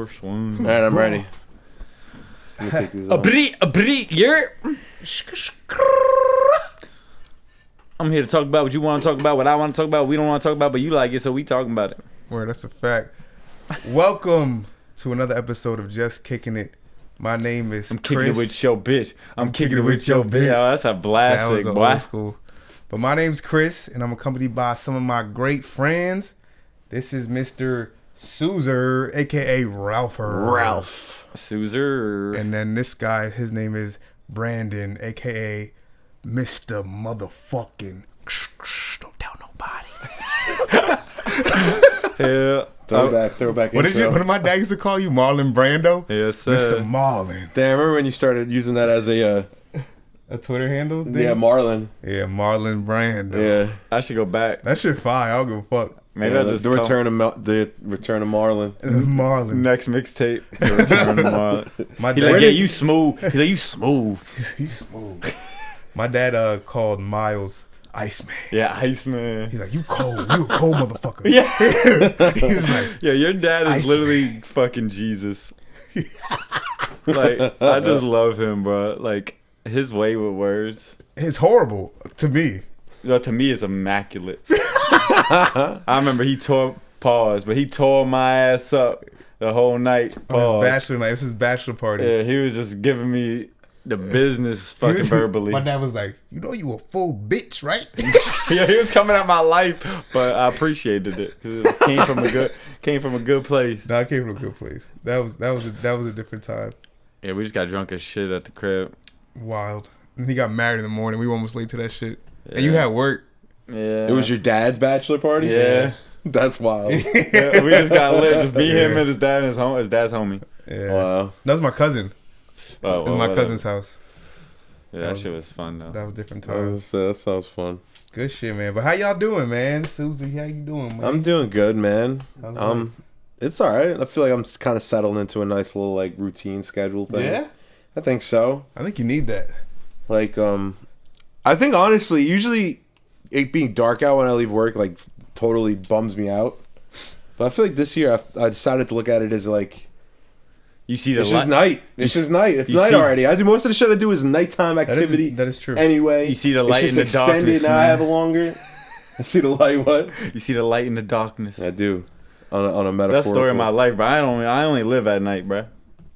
first one. All right, I'm ready. Let me take these off. You're. I'm here to talk about what you want to talk about, what I want to talk about, what we don't want to talk about, but you like it, so we talking about it. Word, that's a fact. Welcome to another episode of Just Kicking It. My name is I'm Chris. kicking it with your bitch. I'm kicking it with your bitch. Yo, that's a That classic, was boy. old school. But my name's Chris, and I'm accompanied by some of my great friends. This is Mr. Suzer, a.k.a. Ralph. Suzer. And then this guy, his name is Brandon, a.k.a. Mr. Motherfucking Don't Tell Nobody. Yeah. Throwback. What intro. did my dad used to call you? Marlon Brando? Yes, sir. Mr. Marlon. Damn, remember when you started using that as a Twitter handle? Thing? yeah, Marlon. Yeah, Marlon Brando. Yeah. I should go back. That shit fire. I don't give a fuck. Maybe Yeah, I'll just the return of Marlon. Marlon. next mixtape. The return of Marlon. My He dad, like, yeah, you smooth. He's like, you smooth. He's smooth. My dad called Miles Iceman. Yeah, Iceman. He's like, you cold. You a cold motherfucker. Yeah. He was like, Yeah, your dad is Iceman. literally fucking Jesus. Like, I just love him, bro. Like, his way with words. it's horrible to me. To me, it's immaculate. I remember he tore my ass up the whole night. On his Pause. bachelor night. It was his bachelor party. Yeah, he was just giving me the business fucking verbally. My dad was like, you know you a full bitch, right? Yeah, he was coming at my life, but I appreciated it because it came from a good place. Nah, I came from a good place. That was a different time. Yeah, we just got drunk as shit at the crib. Wild. And he got married in the morning. We were almost late to that shit. Yeah. And you had work. Yeah, It was your dad's bachelor party? Yeah. That's wild. Yeah, we just got lit. Just me, him, and his dad and his dad's homie. Yeah. Wow. That was my cousin. Oh, It was my cousin's house. Yeah, that shit was fun though. That was different times. That sounds fun. Good shit, man. But how y'all doing, man? Susie, how you doing, man? I'm doing good, man. How's life? It's all right. I feel like I'm kind of settled into a nice little like routine schedule thing. Yeah? I think so. I think you need that. Like, I think honestly, usually it being dark out when I leave work like totally bums me out. But I feel like this year I decided to look at it as like You see the it's just night. It's just night. It's night already. I do most of the shit I do is nighttime activity. That is true. Anyway, You see the light it's in just the extended darkness, now. I man. have a longer. I see the light. What? You see the light in the darkness. I do. On a metaphor. That's the story of my life, bro. I only live at night, bro.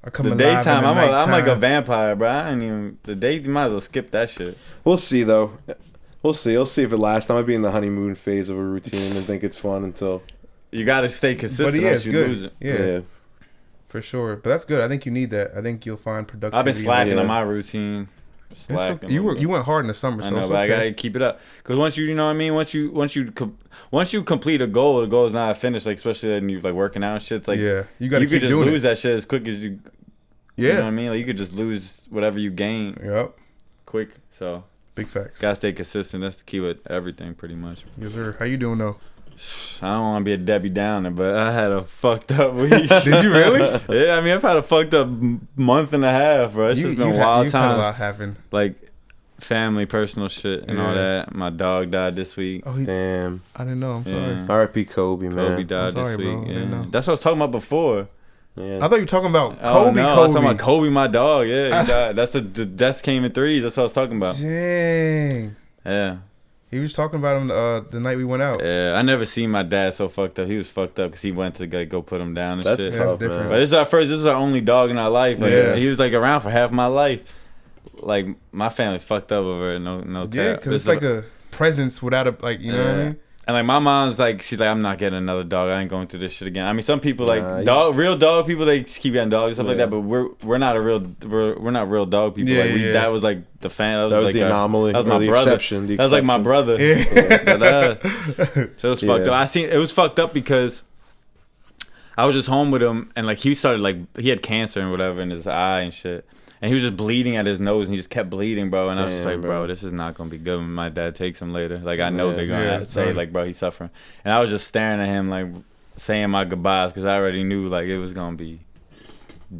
I come The alive daytime, in the I'm like a nighttime. vampire, bro. I ain't even the day. You might as well skip that shit. We'll see though. We'll see. I'll see if it lasts. I might be in the honeymoon phase of a routine and think it's fun until. You gotta stay consistent, But yeah, or it's you good. lose it. Yeah, for sure. But that's good. I think you need that. I think you'll find productivity. I've been slacking Yeah. on my routine. It's Slacking. okay. You went hard in the summer, I so know, it's but I okay. gotta keep it up. Cause once you know what I mean. Once you complete a goal, the goal is not finished. Like especially when you like working out and shit. It's like yeah, you got to you keep could just doing lose it. that shit as quick as you. Yeah. You know what I mean? Like you could just lose whatever you gain Yep. quick. So Big facts. gotta stay consistent. That's the key with everything, pretty much. Yes, sir. How you doing though? I don't want to be a Debbie Downer, but I had a fucked up week. Did you really? Yeah, I mean, I've had a fucked up month and a half, bro. It's just been wild you've had a times. lot happen. Like family, personal shit, and all Yeah. that. My dog died this week. Oh, Damn. I didn't know. I'm sorry. Yeah. R.I.P. Kobe, man. Kobe died sorry, this bro. week. I didn't Yeah. know. That's what I was talking about before. Yeah. I thought you were talking about Oh, Kobe. no, I Kobe. was talking about Kobe, my dog. Yeah, he died. That's the death came in threes. That's what I was talking about. Dang. Yeah. He was talking about him the night we went out. Yeah, I never seen my dad so fucked up. He was fucked up because he went to go put him down and That's shit. tough, different. But man. this is our only dog in our life. Like, Yeah. he was like around for half my life. Like my family fucked up over it. No Yeah, cap. because it's like a presence without a you know what I mean? And like my mom's like, she's like, I'm not getting another dog. I ain't going through this shit again. I mean, some people like real dog people, they keep getting dogs and stuff like Yeah. that. But we're not real dog people. Yeah, like yeah. that was like the fan. That was like the anomaly. That was or my the brother. exception. The That was like my brother. Yeah. So it was fucked Yeah. up. It was fucked up because I was just home with him and like he started like he had cancer and whatever in his eye and shit. And he was just bleeding at his nose, and he just kept bleeding, bro. And I was just Damn, like, bro, bro. this is not gonna be good when my dad takes him later. Like I know Yeah. they're gonna Yeah, have to say, son. like, bro, he's suffering. And I was just staring at him, like, saying my goodbyes, because I already knew like it was gonna be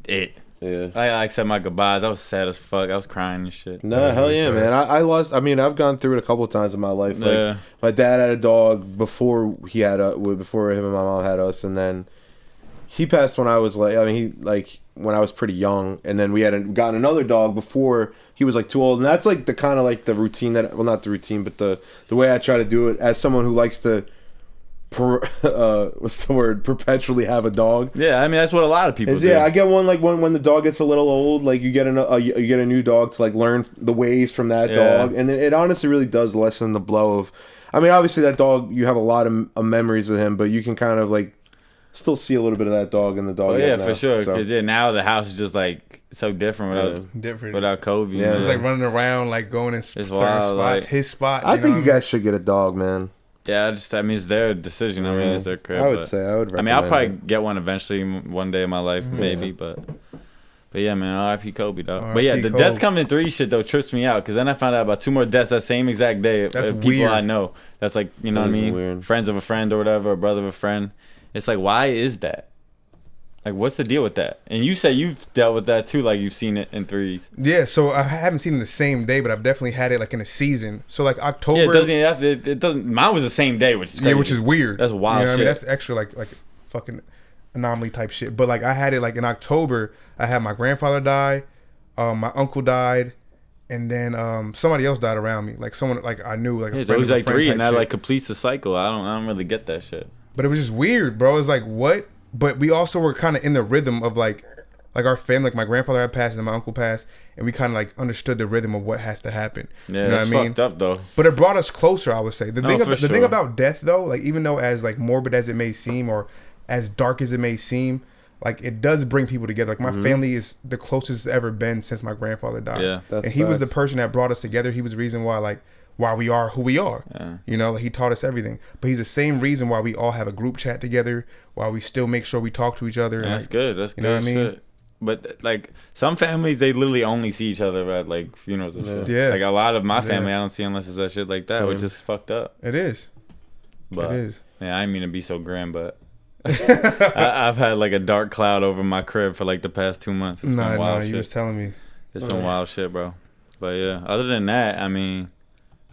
it. Yeah. I said my goodbyes. I was sad as fuck. I was crying and shit. No, hell yeah, man. I lost. I mean, I've gone through it a couple of times in my life. Like, Yeah. my dad had a dog before before him and my mom had us, and then he passed when I was like, I mean, he like when I was pretty young, and then we had gotten another dog before he was like too old, and that's like the kind of like the routine that, well, not the routine, but the way I try to do it as someone who likes to, what's the word? Perpetually have a dog. Yeah, I mean that's what a lot of people do. Yeah, I get one like when the dog gets a little old, like you get a new dog to like learn the ways from that dog, and it honestly really does lessen the blow of. I mean, obviously that dog, you have a lot of memories with him, but you can kind of like still see a little bit of that dog in the dog. Oh yeah, now, for sure. Because so. Now the house is just like so different without Kobe. Yeah, just like running around, like going in certain spots. Like, his spot. I think you guys should get a dog, man. Yeah, I mean, it's their decision. I mean, it's their crib. I would say I would. I mean, I'll probably get one eventually, one day in my life, maybe. But yeah, man, R.I.P. Kobe, dog. But yeah, the death coming in 3 shit though trips me out because then I found out about 2 more deaths that same exact day. That's people weird. I know. That's like, you know what I mean? Weird. Friends of a friend or whatever, a brother of a friend. It's like, why is that? Like, what's the deal with that? And you say you've dealt with that too, like you've seen it in 3s. Yeah, so I haven't seen it the same day, but I've definitely had it like in a season. So like October. Yeah, it doesn't. Mine was the same day, which is crazy. Yeah, which is weird. That's wild. You know what shit. I mean? That's extra like fucking anomaly type shit. But like I had it like in October. I had my grandfather die, my uncle died, and then somebody else died around me. Like someone like I knew like. It's always like 3, and that like completes the cycle. I don't really get that shit. But it was just weird, bro. It was like what? But we also were kind of in the rhythm of like our family. Like my grandfather had passed and my uncle passed, and we kind of like understood the rhythm of what has to happen. Yeah, you know that's what I mean? fucked up though. But it brought us closer, I would say. The thing sure. about death though, like even though as like morbid as it may seem or as dark as it may seem, like it does bring people together. Like my family is the closest it's ever been since my grandfather died. Yeah, and he was the person that brought us together. He was the reason why we are who we are. Yeah. You know, like he taught us everything. But he's the same reason why we all have a group chat together, why we still make sure we talk to each other. Yeah, and that's good. That's good. You know what I mean? Shit. But like some families, they literally only see each other at like funerals and shit. Yeah. Like a lot of my family, I don't see unless it's that shit like that, which is fucked up. It is. But, it is. Yeah, I didn't mean to be so grim, but I've had like a dark cloud over my crib for like the past 2 months. It's been wild shit. You was telling me. It's been wild shit, bro. But yeah, other than that, I mean,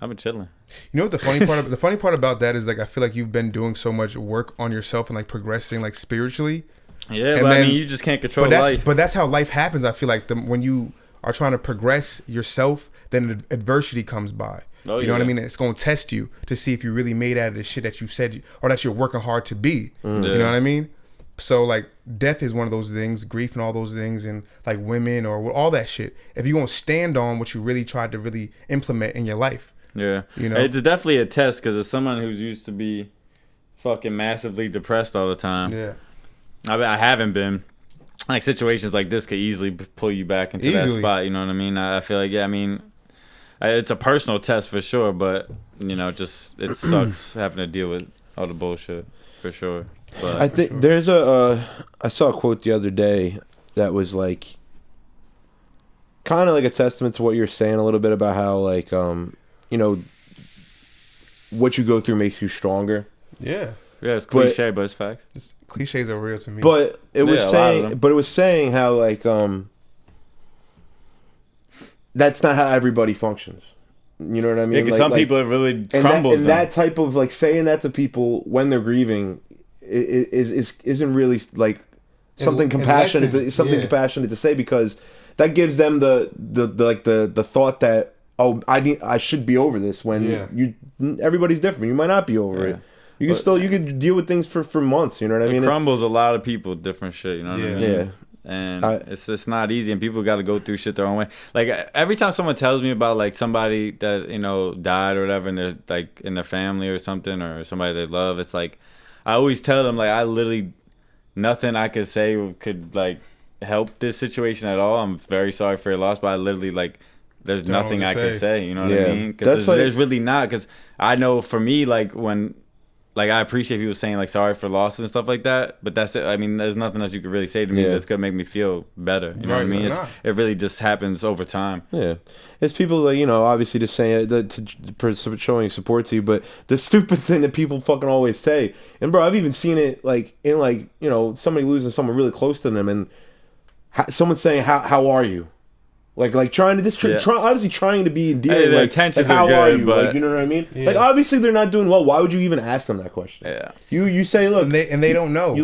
I've been chilling. You know what the funny part about that is like I feel like you've been doing so much work on yourself and like progressing like spiritually. Yeah, and but then, I mean, you just can't control life. But that's how life happens. I feel like when you are trying to progress yourself, then adversity comes by. You know what I mean? It's going to test you to see if you really made out of the shit that you said or that you're working hard to be. You know what I mean? So like death is one of those things, grief and all those things, and like women or all that shit. If you won't stand on what you really tried to really implement in your life. Yeah, you know, it's definitely a test because as someone who's used to be fucking massively depressed all the time. Yeah, I haven't been. Like situations like this could easily pull you back into that spot. You know what I mean? I feel like it's a personal test for sure, but you know, just it sucks having to deal with all the bullshit for sure. But I think there's I saw a quote the other day that was like kind of like a testament to what you're saying a little bit about how like you know what you go through makes you stronger. Yeah, it's cliche, but it's facts. Cliches are real to me. But it was saying how like that's not how everybody functions. You know what I mean? Yeah, because some people it really crumbles. And that type of like saying that to people when they're grieving isn't really like something compassionate. Compassionate to say, because that gives them the thought that I should be over this when everybody's different. You might not be over it. You can deal with things for months. You know what I mean? It crumbles a lot of people different shit. You know what I mean? Yeah. And it's not easy, and people got to go through shit their own way. Like every time someone tells me about like somebody that died or whatever, and they're like in their family or something, or somebody they love, it's like I always tell them like I literally nothing I could say could like help this situation at all. I'm very sorry for your loss, but I literally like there's nothing I could say. You know what I mean? Because there's really not. Because I know for me, like when. Like, I appreciate people saying, like, sorry for losses and stuff like that. But that's it. I mean, there's nothing else you could really say to me that's going to make me feel better. You know what I mean? It really just happens over time. Yeah. It's people that, obviously just saying that showing support to you. But the stupid thing that people fucking always say. And, bro, I've even seen it, like, in, like, somebody losing someone really close to them. And someone saying, how are you? Like trying to just obviously trying to be endearing. Hey, their like, intentions how are good, you? but Like, you know what I mean? Yeah. Like obviously they're not doing well. Why would you even ask them that question? Yeah. You say, look, and they don't know.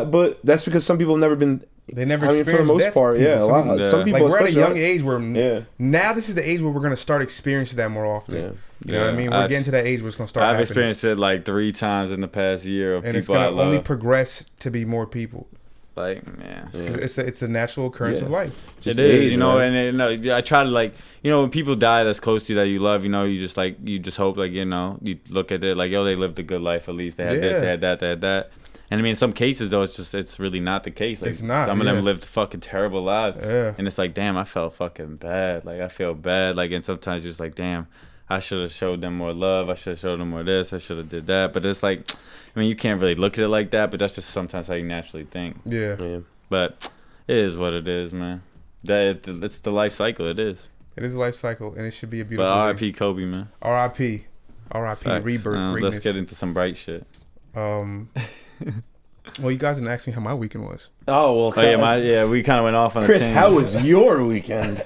But that's because some people have never been. They never. I mean, for the most part, some people. Like we're at a young age where now this is the age where we're gonna start experiencing that more often. Yeah. You know what I mean? We're getting to that age where it's gonna start. I've happening. experienced it like 3 times in the past year of and people it's gonna I love. only progress to be more people. Like, man, it's a natural occurrence of life. Just it is, you know, right? And I try to like, you know, when people die that's close to you that you love, you know, you just hope like, you know, you look at it like, yo, they lived a good life at least. They had this, they had that, they had that. And I mean, in some cases though, it's really not the case. Like, it's not. Some of them lived fucking terrible lives. Yeah. And it's like, damn, I felt fucking bad. Like I feel bad. Like, and sometimes you're just like, damn, I should have showed them more love. I should have showed them more this. I should have did that. But it's like, I mean, you can't really look at it like that. But that's just sometimes how you naturally think. Yeah. But it is what it is, man. It's the life cycle. It is. It is a life cycle, and it should be a beautiful. But R.I.P. Kobe, man. R.I.P. Rebirth. Greatness. Let's get into some bright shit. Well, you guys didn't ask me how my weekend was. Oh well. We kind of went off on Chris, a tangent. how was your weekend?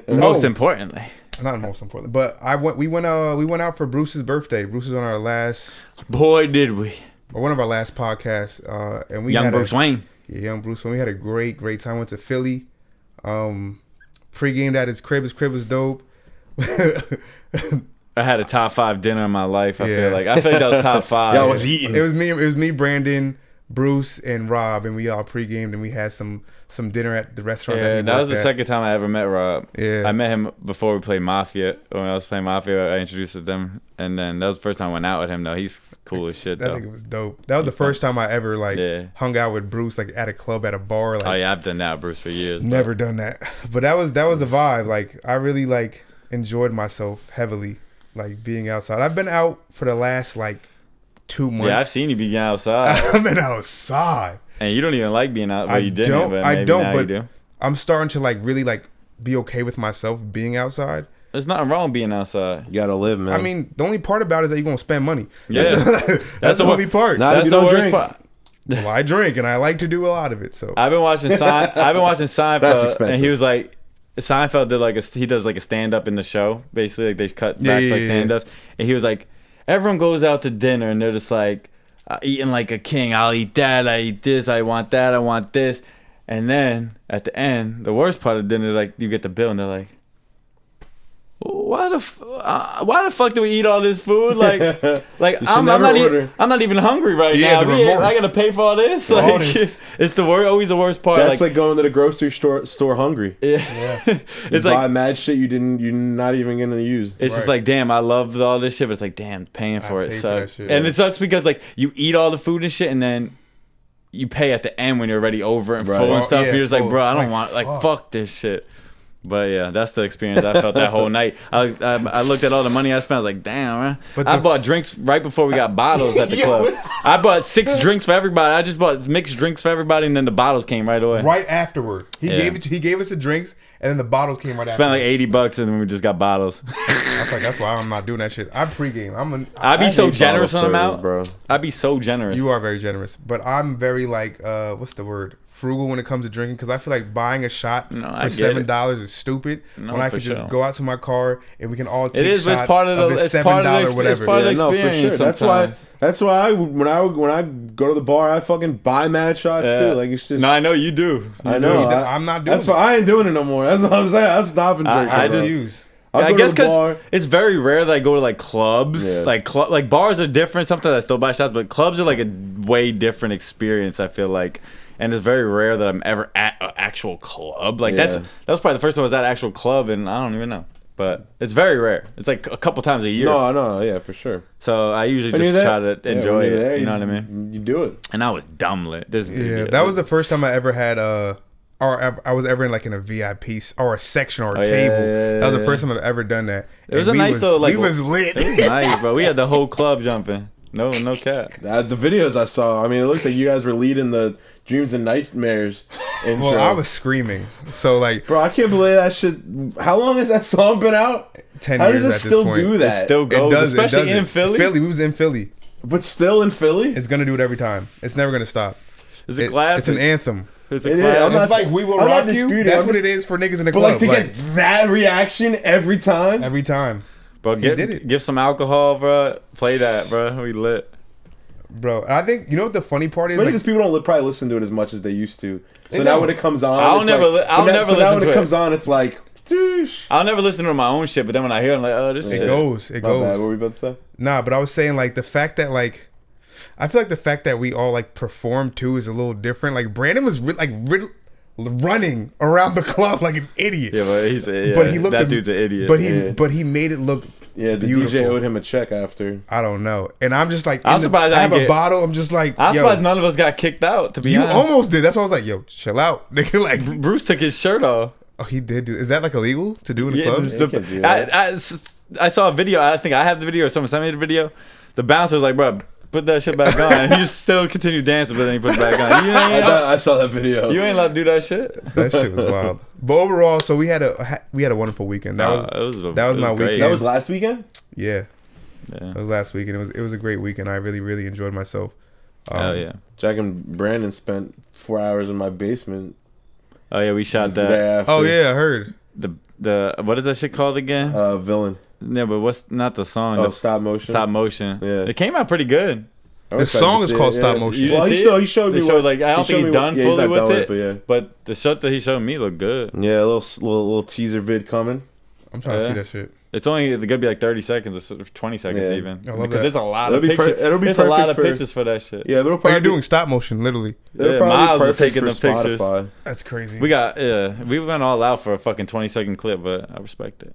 Most importantly. Not most important, but we went out for Bruce's birthday. Bruce was on our last. Boy, did we. Or one of our last podcasts, and we Young Bruce Wayne. Yeah, young Bruce Wayne. We had a great time. Went to Philly. Pre-gamed at his crib. His crib was dope. I had a top 5 dinner in my life. I feel like that was top 5. Yeah, I was eating. It was me, Brandon, Bruce, and Rob, and we all pre-gamed and we had some dinner at the restaurant. Yeah, that was the second time I ever met Rob. Yeah, I met him before we played Mafia. When I was playing Mafia, I introduced them, and then that was the first time I went out with him. Though he's cool as shit. That nigga was dope. That was the first time I ever hung out with Bruce at a club, at a bar. Like, oh yeah, I've done that with Bruce for years. Never done that, but that was a vibe. Like I really enjoyed myself heavily, being outside. I've been out for the last 2 months. Yeah, I've seen you be outside. I've been outside. And you don't even like being out, but you didn't. I don't, but I'm starting to really be okay with myself being outside. There's nothing wrong being outside. You gotta live, man. I mean, the only part about it is that you're gonna spend money. Yeah, that's the only part. Not that's if you the don't worst drink. part. Well, I drink and I like to do a lot of it. So I've been watching Seinfeld. That's expensive. And he was like, Seinfeld did he does a stand up in the show. Basically, they cut back stand ups, and he was like, everyone goes out to dinner and they're just eating like a king. I'll eat that. I eat this. I want that. I want this. And then at the end, the worst part of dinner, you get the bill and they're like, why the fuck do we eat all this food? I'm not even hungry right now. I gotta pay for all this. It's always the worst part. That's like going to the grocery store hungry. Yeah. It's buy mad shit you're not even gonna use. It's just damn, I love all this shit, but it's damn, paying for it sucks. And it sucks because you eat all the food and shit, and then you pay at the end when you're already over and full and stuff. You're just bro, I don't want fuck this shit. But yeah, that's the experience I felt that whole night. I looked at all the money I spent. I was like, damn, man. I bought drinks right before we got bottles at the club. I bought 6 drinks for everybody. I just bought mixed drinks for everybody, and then the bottles came right away. Right afterward, he gave us the drinks, and then the bottles came right after. Spent $80, and then we just got bottles. That's why I'm not doing that shit. I pregame. I'd be so generous when I'm out, bro. I'd be so generous. You are very generous, but I'm very what's the word? Frugal when it comes to drinking, because I feel like buying a shot for $7 is stupid when I could just go out to my car and we can all take shots of the $7 whatever. No, for sure. That's why when I go to the bar, I fucking buy mad shots too. It's just. No, I know you do. I know. I'm not doing. That's why I ain't doing it no more. That's what I'm saying. I'm stopping drinking. I guess because it's very rare that I go to clubs. Yeah. Bars are different. Sometimes I still buy shots, but clubs are a way different experience. I feel like. And it's very rare that I'm ever at an actual club. That was probably the first time I was at an actual club, and I don't even know. But it's very rare. It's a couple times a year. No, yeah, for sure. So I usually just try to enjoy it. You know what I mean? You do it. And I was dumb lit. That was the first time I ever had or I was ever in a VIP or a section or a table. That was the first time I've ever done that. It was a nice little we was lit. It was nice, bro. We had the whole club jumping. No cap. The videos I saw, it looked like you guys were leading the Dreams and Nightmares intro. Well, I was screaming. So bro, I can't believe that shit. How long has that song been out? 10 How years does it at still this point. do that? It still goes, especially in Philly. We was in Philly. But still in Philly? It's gonna do it every time. It's never gonna stop. It's a classic. It's an anthem. It's a It is. class. I'm not- It's like We Will I'm not Rock You. disputing. That's I'm what just- it is for niggas in the But club. like to get that reaction every time. every time, Bro, did it. give some alcohol, bro. Play that, bro. We lit. bro. I think you know what the funny part is. Especially Like, because people don't probably listen to it as much as they used to. So They now don't. when it comes on, I'll it's never like, li- I'll but never so now listen when to it it. comes on, it's like, douche. I'll never listen to my own shit, but then when I hear it, I'm like, oh, this it shit. goes. It My bad. What goes. were we about to say? Nah, but I was saying like the fact that like. I feel like the fact that we all like perform too is a little different. Like Brandon was running around the club like an idiot. Yeah, but he looked that dude's an idiot. But he made it look. Yeah, the beautiful. DJ owed him a check after. I don't know, and I'm just like, I'm surprised I I have didn't a get- bottle. I'm just like, I'm yo, surprised none of us got kicked out. To be you honest, almost did. That's why I was like, yo, chill out, nigga. Like, Bruce took his shirt off. oh, he did. Is that like illegal to do in the Yeah, club? you can't do that. I saw a video. I think I have the video, or someone sent me the video. The bouncer was like, "Bro, put that shit back on." And he just still continued dancing, but then he put it back on. I saw that video. You ain't allowed to do that shit. That shit was wild. But overall, so we had a wonderful weekend. That was that was my great. weekend. That was last weekend? yeah. Yeah. That was last weekend. It was a great weekend. I really enjoyed myself. Hell yeah. Jack and Brandon spent 4 hours in my basement. Oh yeah, we shot The day that. after. Oh yeah, I heard. The what is that shit called again? Villain. Yeah, but what's not the song? Oh, The stop motion. stop motion. Yeah. It came out pretty good. I'm The excited song to is see called it, Stop yeah. Motion. You Well, didn't he see showed, it? he showed me They what, showed, like, I don't he think showed he's me done what, fully he's not done with it. but yeah. But the shot that he showed me looked good. Yeah, a little teaser vid coming. I'm trying to Yeah. see that shit. It's gonna be like 30 seconds or 20 seconds Yeah. even. I love Because that. there's a lot It'll of be pictures. it'll be There's a lot perfect of for- pictures for that shit. Yeah, but it'll Oh, probably you're be, doing stop motion, literally. it'll Yeah, probably Miles be is perfect taking for the pictures. Spotify. That's crazy. We went all out for a fucking 20-second clip, but I respect it.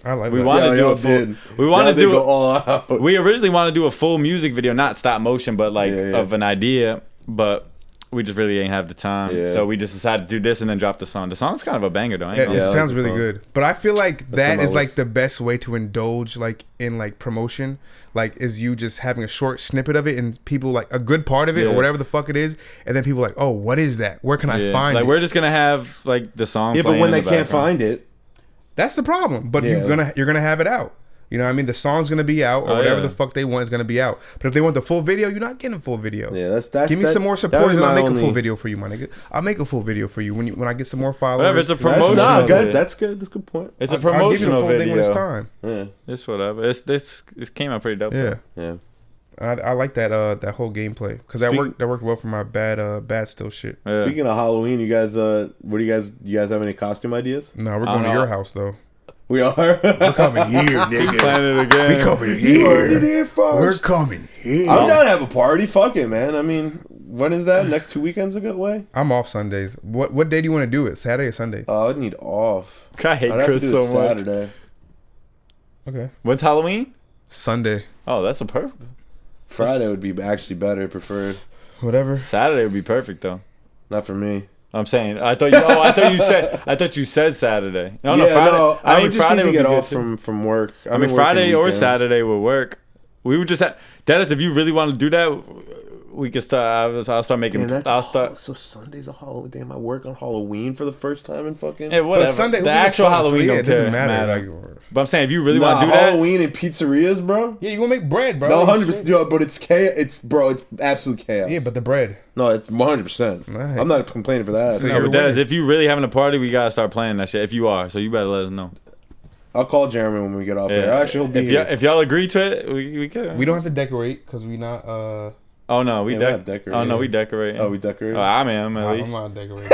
I like We that. want- Wanna do y'all a full- did. we wanna Y'all did do go it- all out. We originally wanted to do a full music video, not stop motion, but like Yeah, yeah. of an idea, but we just really ain't have the time. Yeah. So we just decided to do this and then drop the song. The song's kind of a banger though. I ain't Yeah, gonna it I like sounds the really song. good. But I feel like That's that on my is like list. the best way to indulge like in like promotion. Like is you just having a short snippet of it and people like a good part of it Yeah. or whatever the fuck it is, and then people like, oh, what is that? Where can I Yeah. find like it? we're just gonna have like the song. Yeah, but playing when in they the can't background. find it, That's the problem. But Yeah. you're gonna have it out. You know what I mean? The song's gonna be out or Oh, whatever yeah. the fuck they want is gonna be out. But if they want the full video, you're not getting a full video. yeah, that's Give me some more that supporters was and I'll my make a full only- video for you, my nigga. I'll make a full video for you when I get some more followers. Whatever, it's a That's, promotional. nah, good. video. That's good. That's a good point. It's a I'll give you the promotional full thing when it's video. time. Yeah, It's whatever. This came out pretty dope. Yeah. yeah. I like that that whole gameplay because that worked well for my bad still shit. Though. Yeah. Speaking of Halloween, you guys, what do you guys have any costume ideas? No, we're I going to don't your know. house though. We are. We're coming here, nigga. Playing it again. We coming You heard it here. here first. We're coming here. I'm down to have a party. Fuck it, man. I mean, when is that? Next 2 weekends ago way? I'm off Sundays. What day do you want to do it? Saturday or Sunday? I need off. I hate I'd have Chris to do so it much. Saturday. Okay. When's Halloween? Sunday. Oh, that's a perfect. Friday would be actually better, preferred. Whatever. Saturday would be perfect though. Not for me. I'm saying. I thought you said Saturday. No, yeah, Friday. no. I would just need to would get be good, off too. from work. I mean, Friday or Saturday would work. We would just have. That is, if you really want to do that, we could start. I'll start making. I'll start. So Sunday's a Halloween. Damn, I work on Halloween for the first time in fucking. Yeah, whatever. Sunday, the who gives a actual fuck? Halloween So, yeah, don't it doesn't care, matter. Like, but I'm saying, if you really Nah, want to do that, Halloween in pizzerias, bro. yeah, you gonna make bread, bro? No, 100%. But it's chaos. It's absolute chaos. Yeah, but the bread. no, it's 100%. Right. I'm not complaining for that. So no, you're but that is, winning. if you really having a party, we gotta start playing that shit. If you are, so you better let us know. I'll call Jeremy when we get off there. Actually, he'll be if here. if y'all agree to it, we can. We don't have to decorate because we not. Oh no, we Yeah, we have decorating. Oh no, we decorate. Oh, we decorate. Oh, I am at I'm least. not decorating.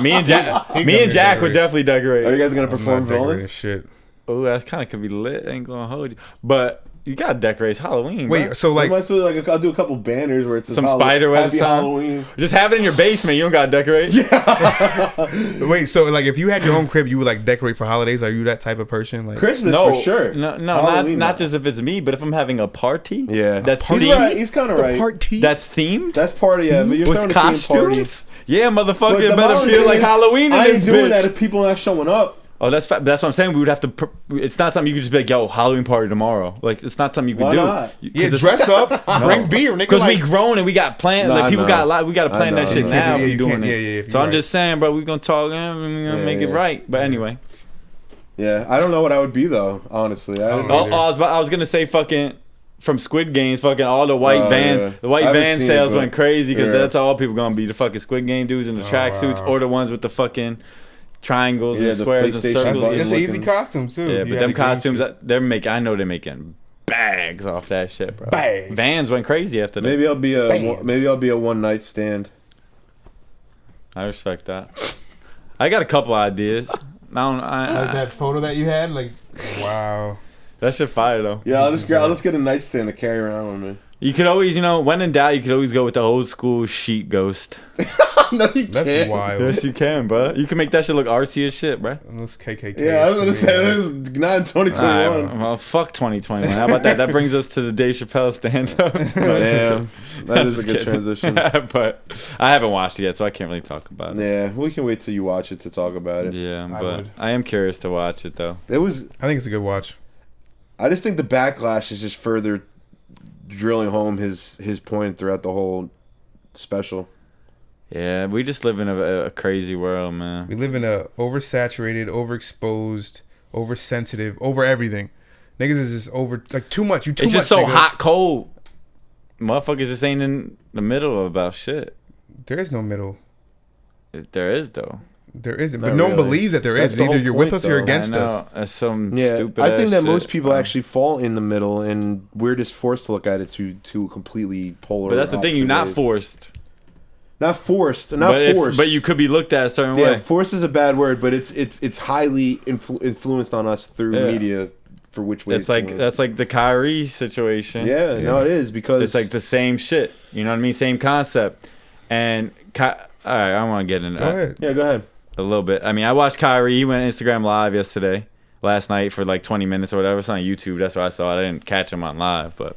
Me and Jack. He Me and definitely Jack would decorate. definitely Are decorate. you guys gonna I'm perform not decorating villain? shit. Oh, that kind of could be lit. Ain't gonna hold you, but you gotta decorate. It's Halloween. Wait, bro. so Like, like, I'll do a couple banners where it says Some Hall- spider web Happy sign. Halloween. Just have it in your basement. You don't gotta decorate. wait, so like, if you had your own crib, you would like decorate for holidays. Are you that type of person? Like, Christmas No, for sure. No, Halloween, not no. just if it's me, but if I'm having a party. Yeah, That's he's themed. right. He's kind of right. party. That's themed. That's party. Yeah, but you're throwing With a theme party. costumes. Yeah, But motherfucker, the it better problem feel like is, Halloween in I this ain't doing bitch. that if people not showing up. Oh, that's what I'm saying. We would have to. It's not something you could just be like, "Yo, Halloween party tomorrow." Like, it's not something you can Why do. not? yeah, dress up, bring beer, nigga. Because Like, we grown and we got plans. Nah, Like people I got a know. lot. We got to plan I that know, shit I know. now. Yeah, If you we doing can't- it. yeah, yeah, if So you're I'm right. just saying, bro. We gonna talk. We gonna make it yeah. right. But anyway, Yeah, I don't know what I would be though. Honestly, I don't Oh, know. I was gonna say fucking from Squid Games, fucking all the white vans. Yeah. The white van sales went crazy because yeah. that's all people gonna be, the fucking Squid Game dudes in the tracksuits, or the ones with the fucking triangles and squares and circles. It's an easy costume too. Yeah, but them costumes, I know they're making bags off that shit, bro. Bags. Vans went crazy after that. Maybe I'll be a one night stand. I respect that. I got a couple ideas. Like that photo that you had, like, wow. That shit fire though. Yeah, I'll just get a nightstand to carry around with me. You could always, when in doubt, you could always go with the old school sheet ghost. No, you can't. That's wild. Yes, you can, bro. You can make that shit look artsy as shit, bro. Those KKK. Yeah, I was gonna say this is not in 2021. Right, well, fuck 2021. How about that? That brings us to the Dave Chappelle stand-up. Damn, that is a good transition. But I haven't watched it yet, so I can't really talk about it. Yeah, we can wait till you watch it to talk about it. Yeah, but I am curious to watch it though. I think it's a good watch. I just think the backlash is just further drilling home his point throughout the whole special. Yeah, we just live in a crazy world, man. We live in a oversaturated, overexposed, oversensitive, over everything. Niggas is just over, like, too much. It's just so hot, cold. Motherfuckers just ain't in the middle about shit. There is no middle. There is, though. There isn't, but no one believes that there is. Either you're with us or you're against us. That's some stupid I think that most people actually fall in the middle, and we're just forced to look at it to completely polar. But that's the thing, you're not forced. Not forced. But you could be looked at a certain way. Yeah, forced is a bad word, but it's highly influenced on us through media. For which way? It's like that's like the Kyrie situation. Yeah, no, it is because it's like the same shit. You know what I mean? Same concept. And all right, I want to get into that. Go ahead. Yeah, go ahead. A little bit. I mean, I watched Kyrie. He went Instagram Live last night for like 20 minutes or whatever. It's on YouTube. That's what I saw. I didn't catch him on live, but.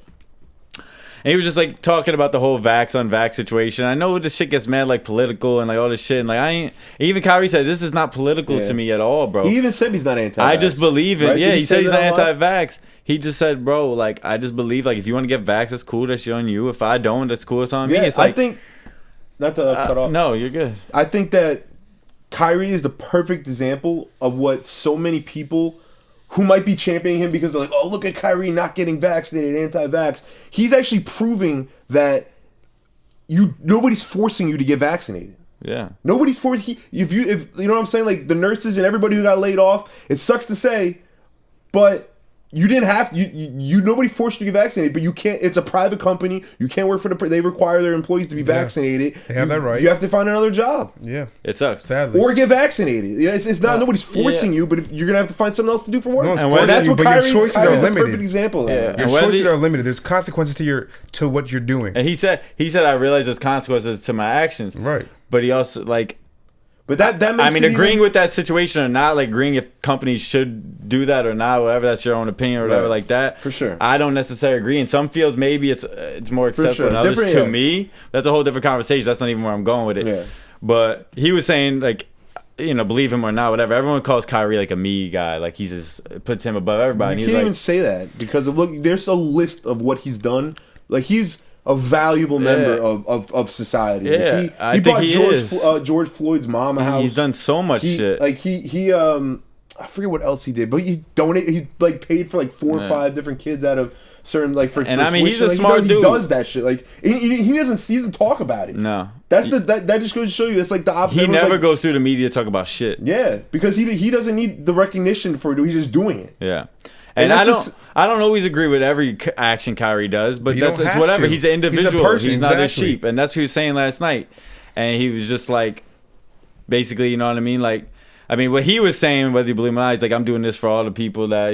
And he was just like talking about the whole vax situation. I know this shit gets mad like political and like all this shit. And like even Kyrie said this is not political to me at all, bro. He even said he's not anti-vax. I just believe it. Right? Yeah, he said he's not anti-vax. He just said, bro, like I just believe like if you want to get vaxxed, that's cool. That's on you. If I don't, that's cool. It's on me. It's like, I think not to cut off. No, you're good. I think that Kyrie is the perfect example of what so many people who might be championing him because they're like, oh, look at Kyrie not getting vaccinated, anti-vax. He's actually proving that nobody's forcing you to get vaccinated. Yeah. Nobody's forcing. If you know what I'm saying, like the nurses and everybody who got laid off, it sucks to say, but you didn't have nobody forced you to get vaccinated, but you can't. It's a private company. You can't work for they require their employees to be vaccinated. They have that right. You have to find another job. Yeah, it sucks. Sadly, or get vaccinated. It's not nobody's forcing you, but if you're gonna have to find something else to do for work. And that's what Kyrie. Your choices are limited. Perfect example. Yeah. Your choices are limited. There's consequences to what you're doing. And he said I realize there's consequences to my actions. Right. But he also like. But that makes agreeing with that situation or not, like agreeing if companies should do that or not, whatever, that's your own opinion or whatever, like that. For sure. I don't necessarily agree. In some fields, maybe it's more acceptable than others. To me, that's a whole different conversation. That's not even where I'm going with it. Yeah. But he was saying, like, believe him or not, whatever. Everyone calls Kyrie like a me guy. Like, he just puts him above everybody. You can't even say that because look, there's a list of what he's done. Like, he's a valuable member of society. Yeah, he bought George Floyd's mom a house. He's done so much shit. Like he I forget what else he did, but he donated. He like paid for like 4 or 5 different kids out of certain like for. And for I mean, tuition. he's a smart dude. He does that shit. Like he doesn't talk about it. No, that just goes to show you it's like the opposite. He never goes through the media to talk about shit. Yeah, because he doesn't need the recognition for it. He's just doing it. Yeah. And I don't always agree with every action Kyrie does, but it's whatever. He's an individual. He's a person, he's not a sheep, and that's what he was saying last night. And he was just like, basically, you know what I mean? Like, I mean, what he was saying, whether you believe him or not, he's like, I'm doing this for all the people that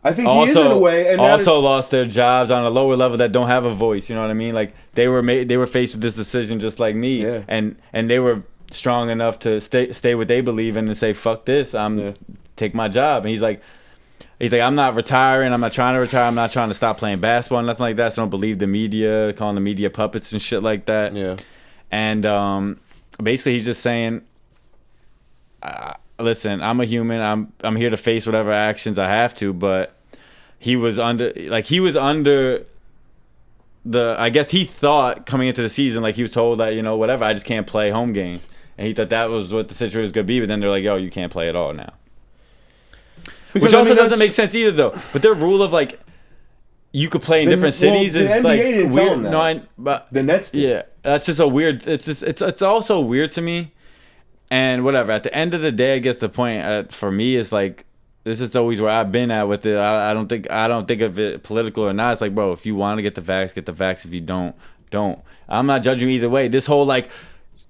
I think he is in a way, and also lost their jobs on a lower level that don't have a voice. You know what I mean? Like they were faced with this decision just like me, and they were strong enough to stay what they believe in and say, fuck this, take my job. And he's like, I'm not retiring. I'm not trying to retire. I'm not trying to stop playing basketball, nothing like that. So I don't believe the media, calling the media puppets and shit like that. Yeah. And basically, he's just saying, listen, I'm a human. I'm here to face whatever actions I have to. But he was under the. I guess he thought coming into the season, like he was told that whatever, I just can't play home games, and he thought that was what the situation was gonna be. But then they're like, yo, you can't play at all now. Because, which also doesn't make sense either, though. But their rule of like, you could play in different cities. Well, the NBA like didn't weird. tell them that. No, but the Nets did. Yeah, that's just a weird. It's also weird to me. And whatever. At the end of the day, I guess the point for me is like, this is always where I've been at with it. I don't think of it political or not. It's like, bro, if you want to get the vax, get the vax. If you don't. I'm not judging either way. This whole like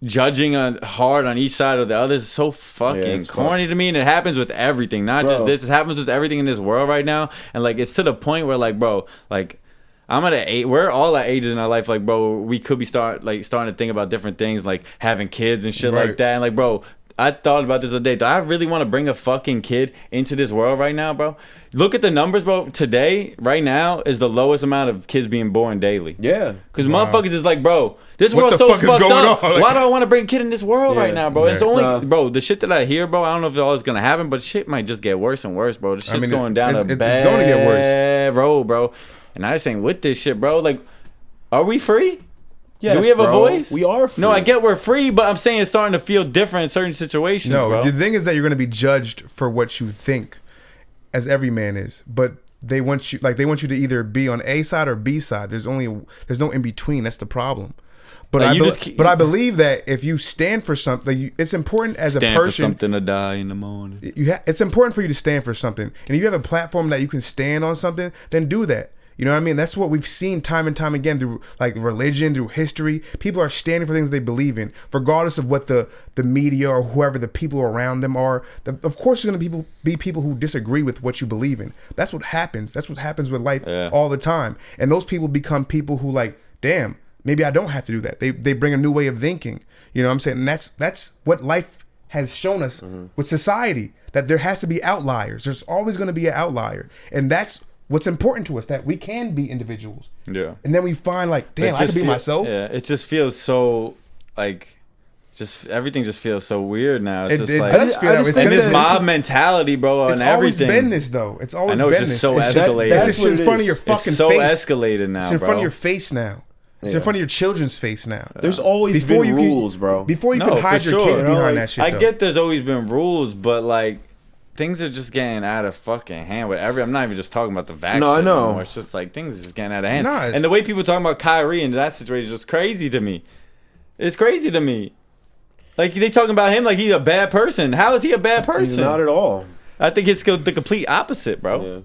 judging hard on each side or the other is so fucking corny to me, and it happens with everything, not just this. It happens with everything in this world right now, and like it's to the point where like, bro, like I'm at an age. We're all at ages in our life, like, bro, we could be starting to think about different things, like having kids and shit like that, and like, bro. I thought about this the other day. Do I really want to bring a fucking kid into this world right now, bro? Look at the numbers, bro. Today, right now, is the lowest amount of kids being born daily. Yeah. Because motherfuckers is like, bro, this world's so fucked up. Like, why do I want to bring a kid in this world right now, bro? It's only, bro, the shit that I hear, bro, I don't know if all is going to happen, but shit might just get worse and worse, bro. The shit's going down a bad going to get worse. road, bro. And I just ain't with this shit, bro. Like, are we free? Yes, do we have a voice? We are free. No, I get we're free, but I'm saying it's starting to feel different in certain situations. No, bro. The thing is that you're going to be judged for what you think, as every man is. But they want you to either be on A side or B side. There's no in between. That's the problem. But but I believe that if you stand for something, it's important as a person. Stand for something to die in the morning. It's important for you to stand for something, and if you have a platform that you can stand on something, then do that. You know what I mean? That's what we've seen time and time again through like religion, through history. People are standing for things they believe in, regardless of what the media or whoever the people around them are. Of course, there's going to be people who disagree with what you believe in. That's what happens. That's what happens with life all the time. And those people become people who like, damn, maybe I don't have to do that. They bring a new way of thinking. You know what I'm saying? And that's what life has shown us with society, that there has to be outliers. There's always going to be an outlier. And that's what's important to us, that we can be individuals. Yeah. And then we find like, damn, I can be myself. Yeah. It just feels so like, just everything just feels so weird now. It's just like this mob mentality, bro. It's and always everything. been this though. It's always been this. It's so escalated. That's just in front of your fucking face. It's so escalated now, It's in front of your face now. It's in front of your children's face now. There's always been rules, bro. Before you can hide your kids behind that shit. I get there's always been rules, but like, things are just getting out of fucking hand with I'm not even just talking about the vaccine. No, I know. Anymore. It's just like things are just getting out of hand. And the way people talking about Kyrie and that situation is just crazy to me. It's crazy to me. Like they talking about him like he's a bad person. How is he a bad person? He's not at all. I think it's the complete opposite, bro. Yeah.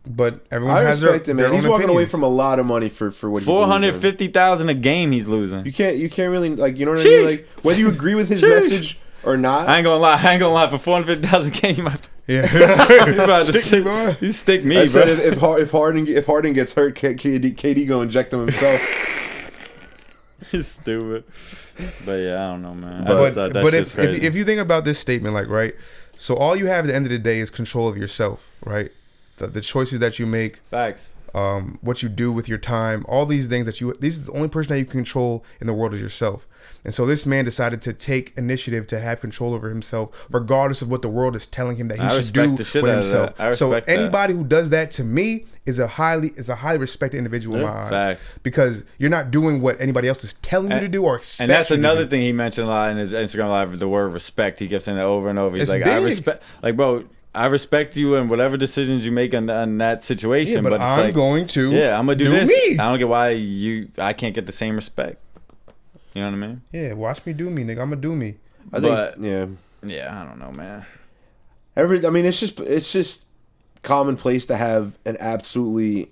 But everyone has their him, man. He's walking away from a lot of money for what he $450,000 a game he's losing. You can't really like, you know what I mean? Like whether you agree with his message or not. I ain't gonna lie. For 450,000 game, you might have to. Yeah. You stick me, bro. Said if Harden gets hurt, KD go inject him himself. He's stupid. But yeah, I don't know, man. But if you think about this statement, like, right, so all you have at the end of the day is control of yourself, right? The choices that you make. Facts. What you do with your time, all these things this is the only person that you can control in the world is yourself. And so this man decided to take initiative to have control over himself, regardless of what the world is telling him that he should do with himself. So anybody who does that, to me, is a highly respected individual in my eyes. Facts. Because you're not doing what anybody else is telling you to do or expect. And that's another thing he mentioned a lot in his Instagram live, the word respect. He kept saying that over and over. He's like, I respect, like, bro, I respect you and whatever decisions you make on that situation. Yeah, but I'm going to I'm gonna do this. Me. I don't get why I can't get the same respect. You know what I mean? Yeah, watch me do me, nigga. I'm gonna do me. I don't know, man. It's just commonplace to have an absolutely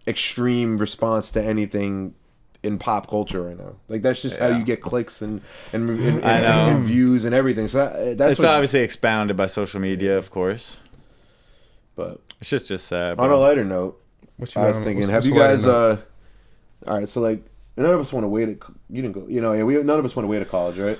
extreme response to anything in pop culture right now. Like that's just how you get clicks and views and everything. So that's obviously expounded by social media, of course. But it's just sad. Bro. On a lighter note, I was thinking, have you guys? All right, so like none of us want to wait. You didn't go. You know, none of us want to wait to college, right?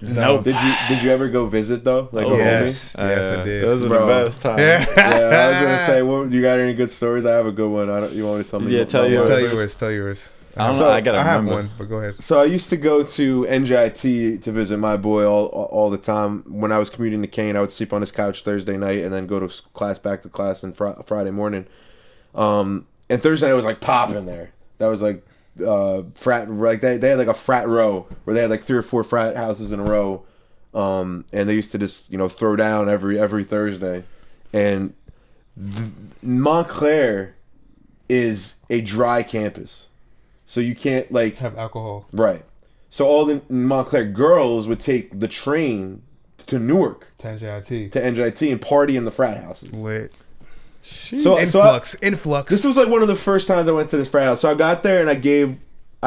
No. Did you ever go visit though? Like yes, I did. Those are the best times. Yeah, I was gonna say, you got any good stories? I have a good one. You want me to tell me? Yeah, tell yours. Tell yours. I have one, but go ahead. So I used to go to NJIT to visit my boy all the time. When I was commuting to Kane, I would sleep on his couch Thursday night and then go to back to class on Friday morning. And Thursday night was like popping there. That was like frat, like they had like a frat row where they had like 3 or 4 frat houses in a row. And they used to just throw down every Thursday, and Montclair is a dry campus, so you can't like have alcohol. Right. So all the Montclair girls would take the train to Newark, to NJIT, and party in the frat houses. Lit. So Influx. This was like one of the first times I went to this frat house. So I got there and I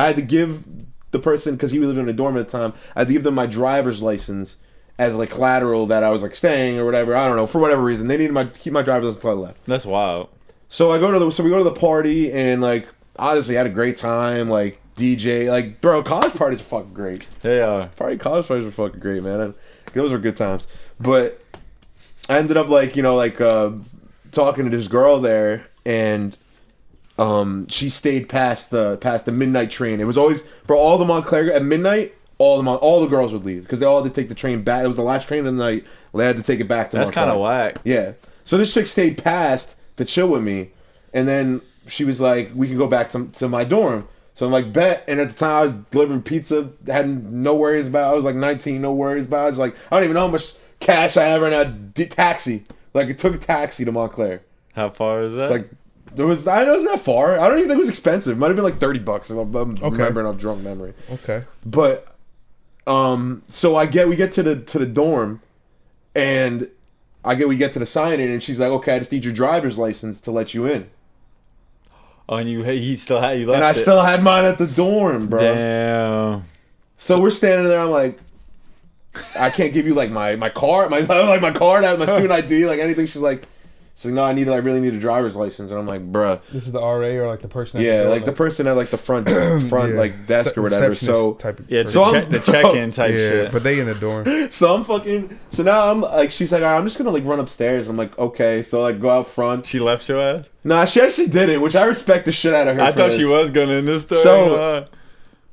had to give the person, because he lived in a dorm at the time, I had to give them my driver's license as like collateral that I was like staying or whatever. I don't know, for whatever reason they needed keep my driver's license until I left. That's wild. So we go to the party and like honestly had a great time. Like DJ, like bro, college parties are fucking great. They are. College parties are fucking great, man. Those were good times. But I ended up like talking to this girl there, and she stayed past the midnight train. It was always for all the Montclair at midnight. All the girls would leave because they all had to take the train back. It was the last train of the night. They had to take it back to Montclair. That's kind of whack. Yeah. So this chick stayed past to chill with me, and then she was like, "We can go back to my dorm." So I'm like, bet. And at the time I was delivering pizza, had no worries about. I was like 19, no worries about. I was like, I don't even know how much cash I have right now. Taxi. Like, it took a taxi to Montclair. How far is that? Like, I know it's not far. I don't even think it was expensive. It might have been like $30 if I'm remembering off drunk memory. Okay. But, so we get to the dorm, and we get to the sign-in, and she's like, okay, I just need your driver's license to let you in. Oh, and he still had you left and I still had mine at the dorm, bro. Damn. So we're standing there. I'm like, I can't give you like my card, my card, my student ID, like anything. She's like, no, I really need a driver's license. And I'm like, bruh. This is the RA or like the person. The person at like the front like desk or whatever. So type of the check-in type shit. But they in the dorm. So now I'm like, she's like, all right, I'm just gonna like run upstairs. I'm like, okay. So like go out front. She left your ass? Nah, she actually didn't, which I respect the shit out of her. I thought she was gonna in this story. So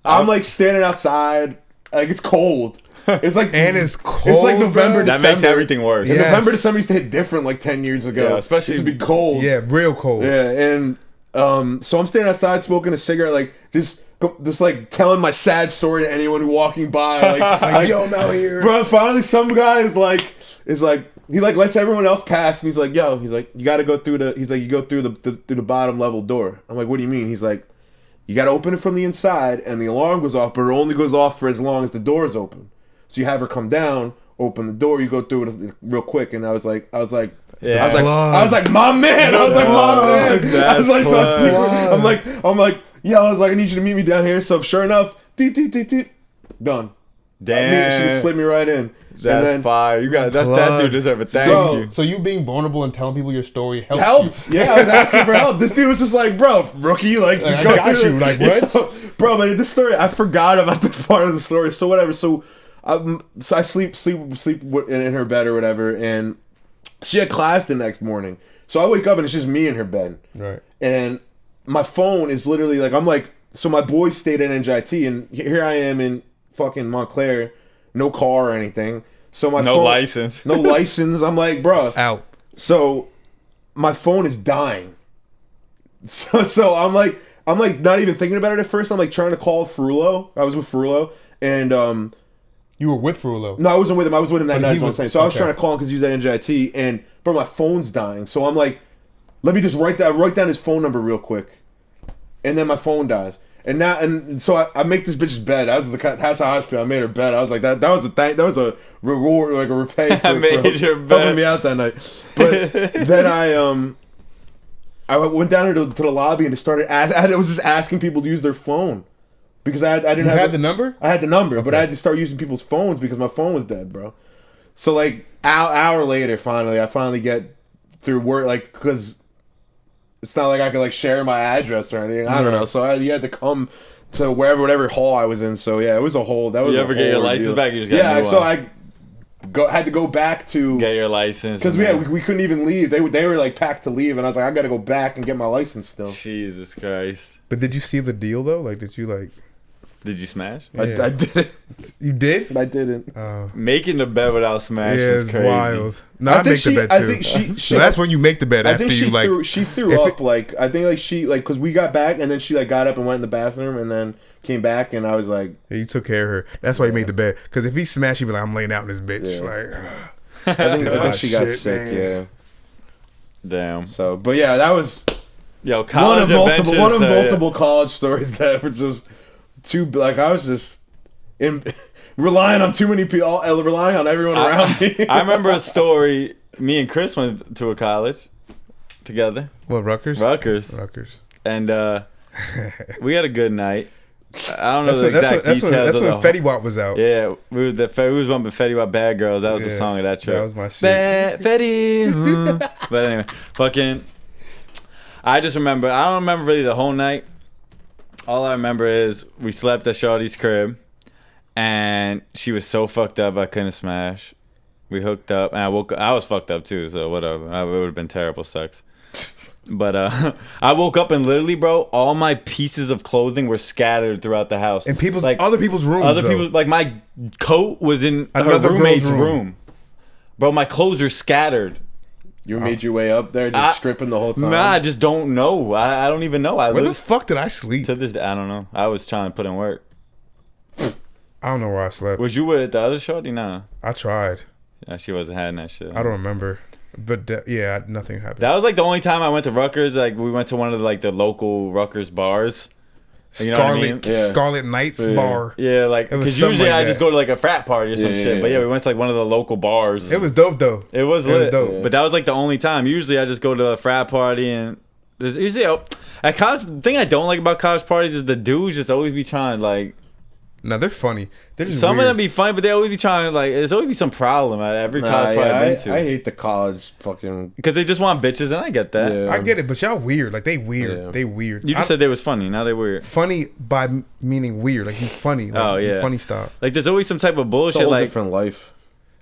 I'm like standing outside, like it's cold. It's like and it's cold. It's like November, December. That makes everything worse. Yeah, November, December used to hit different like 10 years ago. Yeah, especially it used to be cold. Yeah, real cold. Yeah, and so I'm standing outside smoking a cigarette, like just like telling my sad story to anyone walking by, like yo, I'm out here, bro. Finally, some guy is like he like lets everyone else pass, and he's like, you got to go through you go through the bottom level door. I'm like, what do you mean? He's like, you got to open it from the inside, and the alarm goes off, but it only goes off for as long as the door is open. So you have her come down, open the door, you go through it real quick, and I was like, my man. I was like, my man. I'm like, I need you to meet me down here. So sure enough, done. Damn. She just slid me right in. That's fire. That dude deserves a thank you. So you being vulnerable and telling people your story helped. Yeah, I was asking for help. This dude was just like, bro, rookie, like just go through it. Like what? Bro, but this story, I forgot about this part of the story. So whatever. So I sleep in her bed or whatever, and she had class the next morning. So I wake up and it's just me in her bed. Right. And my phone is literally like, I'm like, so my boys stayed in NJIT, and here I am in fucking Montclair, no car or anything. So my phone, license. No license. I'm like, bro. Out. So my phone is dying. So I'm like not even thinking about it at first. I'm like trying to call Frullo. I was with Frullo, and you were with Frullo? No, I wasn't with him. I was with him that night. So I was trying to call him because he was at NJIT, and bro, my phone's dying. So I'm like, let me just write down his phone number real quick, and then my phone dies. And so I make this bitch's bed. That's how I feel. I made her bed. I was like, that was a reward, like a repay for helping me out that night. But then I went down to the lobby and started I was just asking people to use their phone. Because I didn't have the number? I had the number, okay. But I had to start using people's phones because my phone was dead, bro. So like hour later, I finally get through work, like, because it's not like I could like share my address or anything. I don't know. So you had to come to whatever hall I was in. So yeah, it was a whole. That was. You ever get your license back? You just got a new one. I had to go back to get your license because we couldn't even leave. They were like packed to leave, and I was like, I got to go back and get my license still. Jesus Christ! But did you see the deal though? Like, did you like? Did you smash? Yeah. I didn't. You did? I didn't. Making the bed without smashing is crazy. Wild. No, I make the bed too. I think she that's when you make the bed after you she threw up like I think like she like because we got back and then she like got up and went in the bathroom and then came back and I was like, yeah, you took care of her. That's why you made the bed. Because if he smashed, he'd be like, I'm laying out in this bitch. Yeah. Like, I think she got sick. Man. Yeah. Damn. So, but yeah, that was college one of multiple college stories that were just too. Like I was just relying on too many people, relying on everyone around me. I remember a story. Me and Chris went to a college together. What, Rutgers? Rutgers. And we had a good night. I don't know the exact details. That's when Fetty Wap was out. Yeah, we was bumping Fetty Wap Bad Girls. That was the song of that trip. That was my shit. Fetty. But anyway, fucking. I just remember. I don't remember really the whole night. All I remember is we slept at Shawty's crib, and she was so fucked up I couldn't smash. We hooked up, and I woke up. I was fucked up too, so whatever. It would have been terrible sex. But I woke up and literally, bro, all my pieces of clothing were scattered throughout the house. In other people's rooms. Like my coat was in another her roommate's room. Bro, my clothes are scattered. You made your way up there, just stripping the whole time. Nah, I just don't know. I don't even know. Where the fuck did I sleep? To this day, I don't know. I was trying to put in work. I don't know where I slept. Was you with the other shorty? Nah. I tried. Yeah, she wasn't having that shit. I don't remember. But nothing happened. That was like the only time I went to Rutgers. Like we went to one of the local Rutgers bars. You know Scarlet Knights bar. Yeah, like because usually I just go to like a frat party or some shit. But yeah, we went to like one of the local bars. It was dope though. It was lit. Dope. But that was like the only time. Usually I just go to a frat party and there's usually at college. The thing I don't like about college parties is the dudes just always be trying like. No, they're funny. They're just some weird. of them be funny, but they always be trying like. There's always be some problem at every college party I've been to. I hate the college fucking because they just want bitches, and I get that. Yeah. I get it, but y'all weird. Like they weird. Yeah. They weird. You just said they was funny. Now they weird. Funny by meaning weird. Like you funny. Like, you funny style. Like there's always some type of bullshit. It's a whole like different life.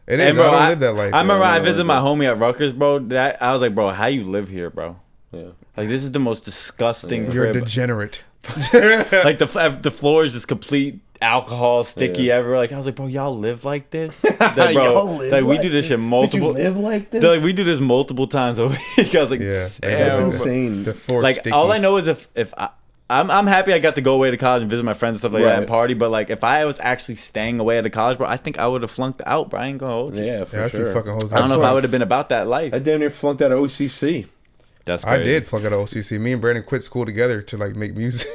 It is. Bro, I don't live that life. I remember I visited my homie at Rutgers, bro. I was like, bro, how you live here, bro? Yeah. Like this is the most disgusting. Yeah. You're a degenerate. Like the floor is just complete alcohol sticky everywhere. Like I was like, bro, y'all live like this? That, bro, like we do this shit multiple. Did you live like this? Like we do this multiple times a week. I was like, that's insane. The floor like sticky. all I know is if I'm happy I got to go away to college and visit my friends and stuff like that and party. But like if I was actually staying away at a college, bro, I think I would have flunked out, bro. I ain't gonna hold you. Yeah, for sure. Fucking I don't know if I would have been about that life. I damn near flunked out of OCC. That's crazy. I did flunk out of OCC. Me and Brandon quit school together to like make music.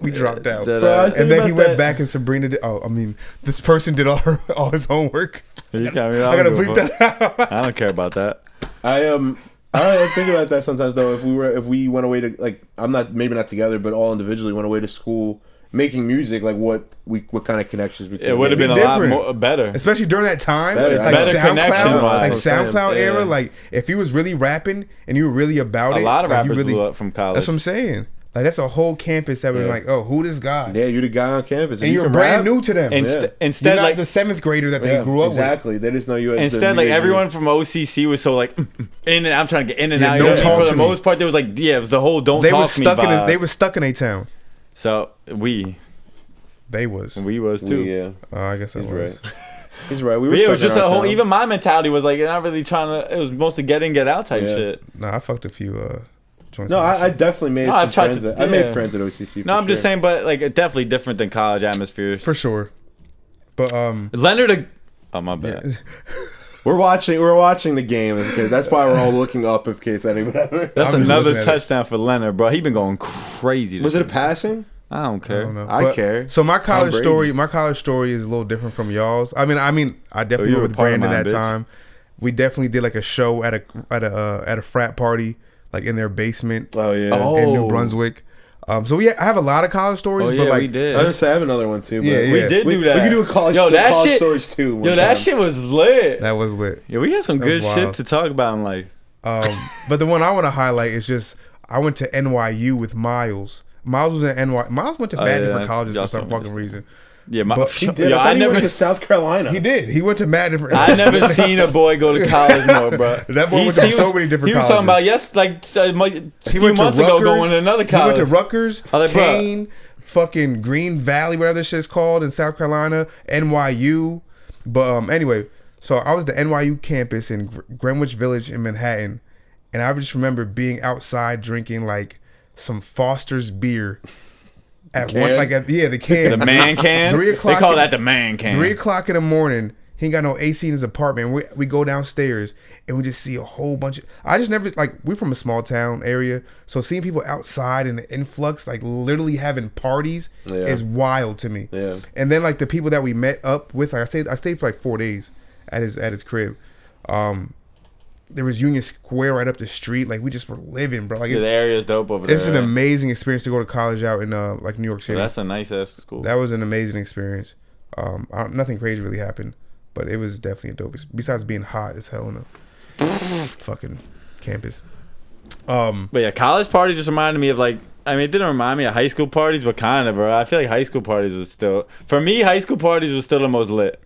We dropped out, and then he went back and Sabrina did. Oh, I mean, this person did all his homework. I gotta bleep that out. I don't care about that. I think about that sometimes though. If we went away to like, maybe not together, but all individually went away to school making music, like what kind of connections we could. It would have been a lot more better, especially during that time. Better, like SoundCloud, SoundCloud era. Like if you was really rapping and you were really about it, a lot of rappers really, blew up from college. That's what I'm saying. Like that's a whole campus that was like, oh, who this guy? Yeah, you're the guy on campus, and you're brand new to them. Instead, you're like not the seventh grader that they grew up with. Exactly, they just know you. As instead, like everyone from OCC was so like in and I'm trying to get in and out. Don't talk for to the me. most part, there was like it was the whole don't talk to me vibe. They were stuck in a town. So they was too. I guess I was. Right. He's right. We were. It was just a whole. Even my mentality was like not really trying to. It was mostly get in, get out type shit. Nah, I fucked a few. No, I definitely made some friends. I made friends at OCC. No, I'm just saying, but like definitely different than college atmospheres for sure. But Leonard, oh my bad. Yeah. We're watching the game. That's why we're all looking up in case anybody. That's another touchdown for Leonard, bro. He been going crazy. Was it a passing? I don't care. I don't know. I care. So my college story is a little different from y'all's. I mean, I definitely were with Brandon that time. We definitely did like a show at a frat party, like in their basement. Oh yeah, in New Brunswick. So I have a lot of college stories, but like we did. I have another one too. But yeah, we did do that. We could do a college stories too. That shit was lit. That was lit. Yeah, we had some good shit to talk about in life. But the one I want to highlight is just I went to NYU with Miles. Miles was at NYU. Miles went to mad different colleges for some fucking reason. Yeah, he did. I never went to South Carolina. He did. He went to mad different. I never seen a boy go to college more, bro. That boy went to so many different colleges. He was talking about a few months ago going to another college. He went to Rutgers, Kane, fucking Green Valley, whatever this shit's called in South Carolina, NYU. But anyway, so I was at the NYU campus in Greenwich Village in Manhattan, and I just remember being outside drinking like some Foster's beer. At the can. The man can? 3 o'clock. They call that the man can. 3 o'clock in the morning, He ain't got no AC in his apartment. We go downstairs and we just see a whole bunch of. I just never like. We're from a small town area, so seeing people outside in the influx, like literally having parties, is wild to me. Yeah. And then like the people that we met up with, like I stayed for like 4 days at his crib. There was Union Square right up the street. Like we just were living, bro. Like the area's dope over there. It's an amazing experience to go to college out in like New York City. That's a nice ass school. That was an amazing experience. Nothing crazy really happened, but it was definitely a dope. Besides being hot as hell in the fucking campus. But yeah, college parties just reminded me of like. I mean, it didn't remind me of high school parties, but kind of, bro. I feel like high school parties was still, for me, high school parties was still the most lit.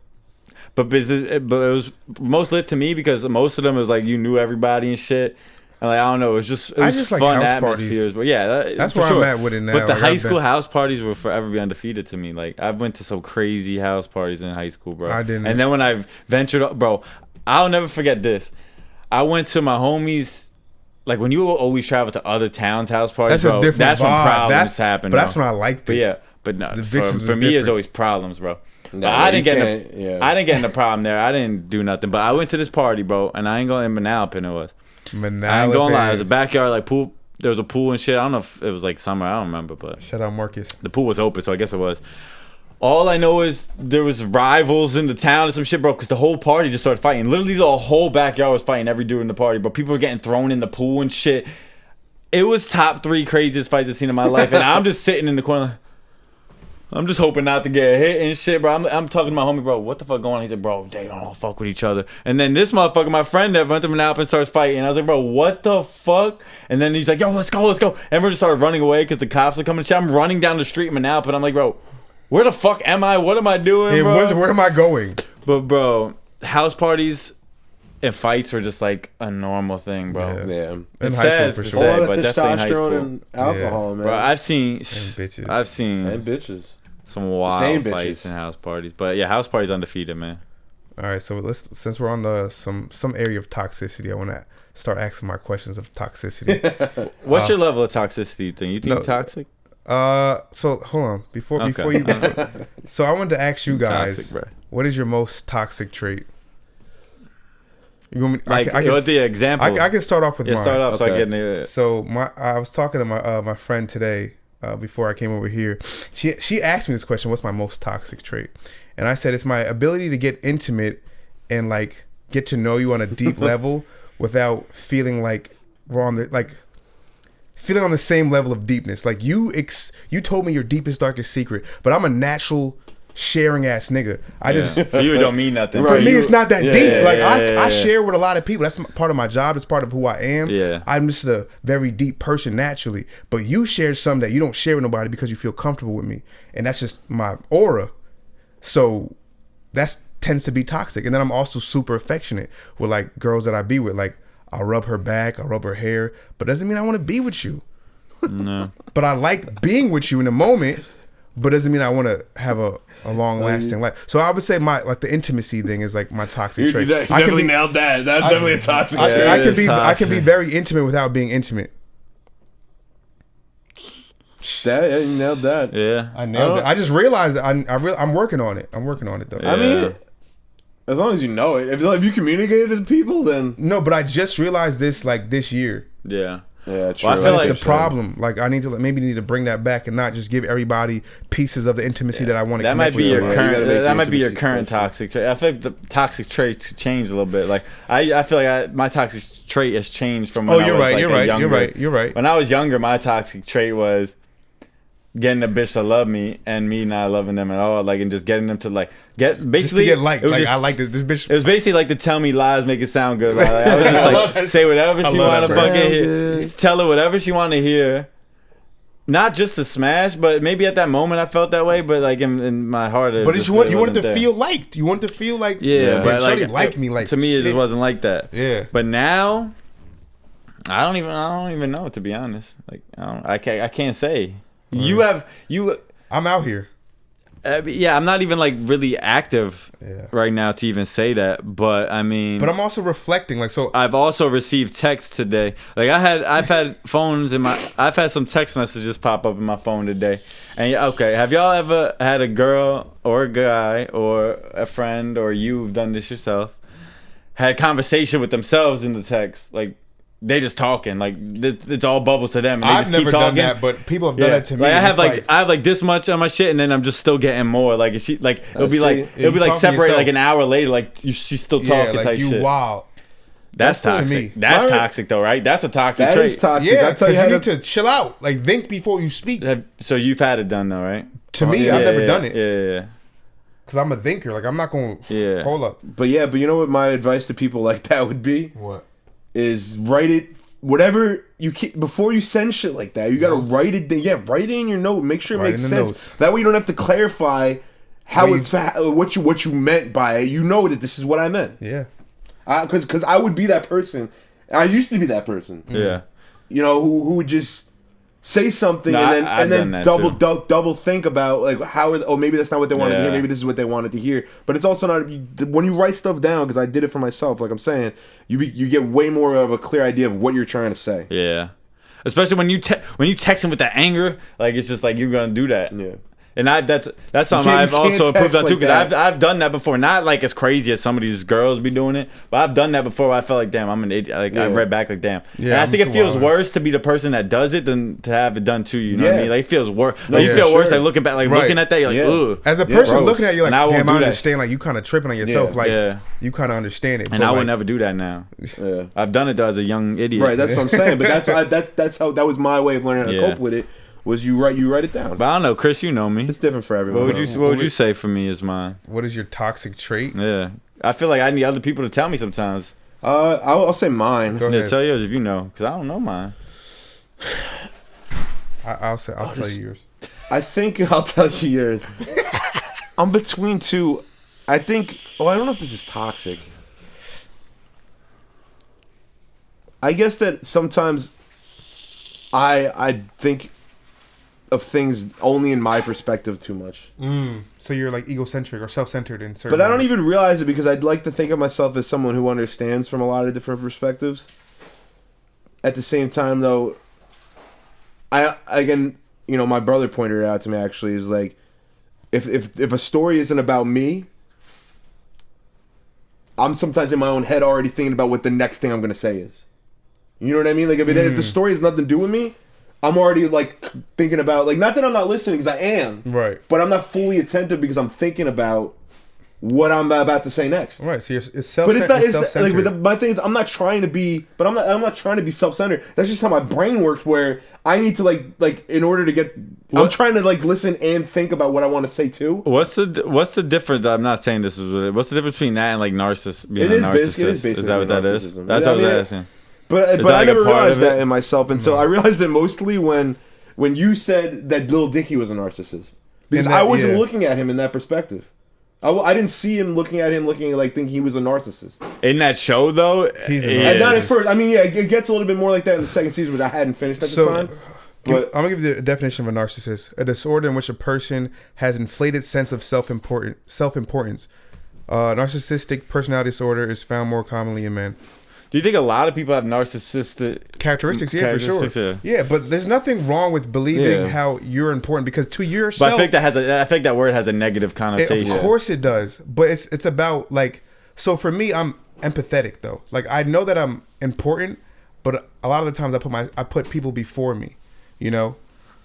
But it was most lit to me because most of them was like you knew everybody and shit. And like I don't know, it was just fun like atmospheres. But yeah, that's where I'm at with it now. But the high school house parties will forever be undefeated to me. Like I went to some crazy house parties in high school, bro. I didn't. And then when I ventured up, bro, I'll never forget this. I went to my homies. Like when you always travel to other towns' house parties, that's a different that's vibe. when problems happen. But that's when I liked it. But yeah, but no, for me, it's always problems, bro. Nah, I didn't get in the problem there. I didn't do nothing. But I went to this party, bro, and I ain't going in Manalapan. It was. I ain't gonna lie. It was a backyard, like pool. There was a pool and shit. I don't know if it was like summer. I don't remember, but shout out Marcus. The pool was open, so I guess it was. All I know is there was rivals in the town and some shit, bro, because the whole party just started fighting. Literally, the whole backyard was fighting every dude in the party, bro. People were getting thrown in the pool and shit. It was top 3 craziest fights I've seen in my life, and I'm just sitting in the corner. Like, I'm just hoping not to get hit and shit, bro. I'm talking to my homie, bro. What the fuck going on? He said, bro, they don't all fuck with each other. And then this motherfucker, my friend that went to Manalapan, starts fighting. And I was like, bro, what the fuck? And then he's like, yo, let's go. Everyone just started running away because the cops are coming. Shit. I'm running down the street in Manalapan. I'm like, bro, where the fuck am I? What am I doing, bro? Where am I going? But, bro, house parties and fights were just like a normal thing, bro. Yeah. In high school for sure. A lot of testosterone and alcohol, man. Bro, I've seen and bitches. Some wild fights in house parties, but yeah, house parties undefeated, man. All right, so since we're on some area of toxicity, I want to start asking my questions of toxicity. What's your level of toxicity thing? You think toxic? So hold on before you. So I wanted to ask you guys, toxic, what is your most toxic trait? You want me? Like, what's the example? I can start off with mine. Start off so I get into it. So I was talking to my friend today. Before I came over here, she asked me this question: what's my most toxic trait? And I said it's my ability to get intimate and like get to know you on a deep level without feeling like we're on the feeling on the same level of deepness. Like you told me your deepest, darkest secret, but I'm a natural sharing ass nigga. For you, it don't mean nothing. For me, it's not that deep. I share with a lot of people. That's part of my job. It's part of who I am. Yeah. I'm just a very deep person naturally. But you share some that you don't share with nobody because you feel comfortable with me, and that's just my aura. So that tends to be toxic. And then I'm also super affectionate with like girls that I be with. Like I'll rub her back, I'll rub her hair, but doesn't mean I want to be with you. No. But I like being with you in the moment. But doesn't mean I want to have a long lasting life. So I would say the intimacy thing is like my toxic trait. You definitely nailed that. That's definitely a toxic trait. I can be very intimate without being intimate. Yeah, you nailed that. Yeah, I nailed it. I just realized that I'm working on it. I'm working on it though. Yeah. I mean, as long as you know it. If you communicate it to people, then no. But I just realized this this year. Yeah. Yeah, true. Well, I feel like it's a problem. Like I need to bring that back and not just give everybody pieces of the intimacy that I want to. That might be your current. That might be your current special. toxic trait. I feel like the toxic traits changed a little bit. Like I feel like my toxic trait has changed from. When I was You're right. When I was younger, my toxic trait was getting a bitch to love me and me not loving them at all, like, and just getting them to like get basically just to get liked. Like just, I like this bitch. It was basically like to tell me lies, make it sound good. Like, I was just like say whatever she wanted to fucking hear. Tell her whatever she wanted to hear. Not just to smash, but maybe at that moment I felt that way. But like in my heart, but you wanted to feel liked. You wanted to feel like but like me. Like to me, it just wasn't like that. Yeah. But now, I don't even know, to be honest. Like I can't say. I'm out here. Yeah, I'm not even like really active right now to even say that, but I mean. But I'm also reflecting, like, so. I've also received texts today. Like I've had phones I've had some text messages pop up in my phone today. And okay, have y'all ever had a girl or a guy or a friend or you've done this yourself, had a conversation with themselves in the text, like? They just talking, like it's all bubbles to them. And they I've just never keep done talking. that, but people have done that to me. Like I have like this much on my shit, and then I'm just still getting more. Like it'll be like separated like an hour later. Like she's still talking like type you shit. Wild. That's toxic. To me. That's toxic though, right? That's a toxic trait. That is toxic. Yeah, because you need to chill out. Like think before you speak. So you've had it done though, right? To me, I've never done it. Yeah. Because I'm a thinker. Like I'm not going to hold up. But you know what my advice to people like that would be? What? Is write it. Whatever you keep before you send shit like that, you gotta write it. Write it in your note. Make sure it makes sense. Notes. That way you don't have to clarify what you meant by it. You know that this is what I meant. Yeah. Because I would be that person. I used to be that person. Yeah. You know who would just say something and then double think about like maybe that's not what they wanted to hear. Maybe this is what they wanted to hear. But it's also not when you write stuff down, because I did it for myself. Like I'm saying, you get way more of a clear idea of what you're trying to say. Yeah, especially when you text them with that anger, like it's just like you're gonna do that. Yeah. And that's something I've also approved that too, because I've done that before. Not like as crazy as some of these girls be doing it, but I've done that before where I felt like, damn, I'm an idiot. Like I read back like, damn. Yeah, and I think it feels worse to be the person that does it than to have it done to you. You know what I mean? Like it feels worse. Like you feel worse like looking back, like looking at that, you're like, ugh. As a person looking at you, like, damn, I understand. Like you kind of tripping on yourself. Like you kind of understand it. And I would never do that now. Yeah. I've done it though as a young idiot. Right. That's what I'm saying. But that's how that was my way of learning how to cope with it. Was you write it down? But I don't know, Chris. You know me. It's different for everyone. What would you say for me is mine? What is your toxic trait? Yeah, I feel like I need other people to tell me sometimes. I'll say mine. Go ahead. Tell yours if you know, because I don't know mine. I'll tell you yours. I think I'll tell you yours. I'm between two. I think. I don't know if this is toxic. I guess that sometimes I think of things only in my perspective too much. So you're like egocentric or self-centered in certain. But I don't even realize it because I'd like to think of myself as someone who understands from a lot of different perspectives. At the same time, though, my brother pointed it out to me. Actually, is like, if a story isn't about me, I'm sometimes in my own head already thinking about what the next thing I'm gonna say is. You know what I mean? Like if the story has nothing to do with me, I'm already like thinking about like not that I'm not listening because I am, right? But I'm not fully attentive because I'm thinking about what I'm about to say next. Right. So it's self. But it's not. It's like my thing is I'm not trying to be, but I'm not trying to be self-centered. That's just how my brain works. Where I need to like in order to get. I'm trying to like listen and think about what I want to say too. What's the difference? I'm not saying this is. What's the difference between that and like narcissist? Being a narcissist. It is basically. Is that what that is? That's what I was asking. But I never realized that in myself until I realized it mostly when you said that Lil Dicky was a narcissist. Because I wasn't looking at him in that perspective. I didn't see him looking like thinking he was a narcissist. In that show though, and not at first. I mean, it gets a little bit more like that in the second season, but I hadn't finished at the time. But I'm gonna give you the definition of a narcissist: a disorder in which a person has inflated sense of self-importance. Narcissistic personality disorder is found more commonly in men. Do you think a lot of people have narcissistic characteristics? Yeah, for sure. Yeah, but there's nothing wrong with believing how you're important because to yourself. But I think that word has a negative connotation. Of course it does, but it's about like. So for me, I'm empathetic though. Like I know that I'm important, but a lot of the times I put people before me, you know.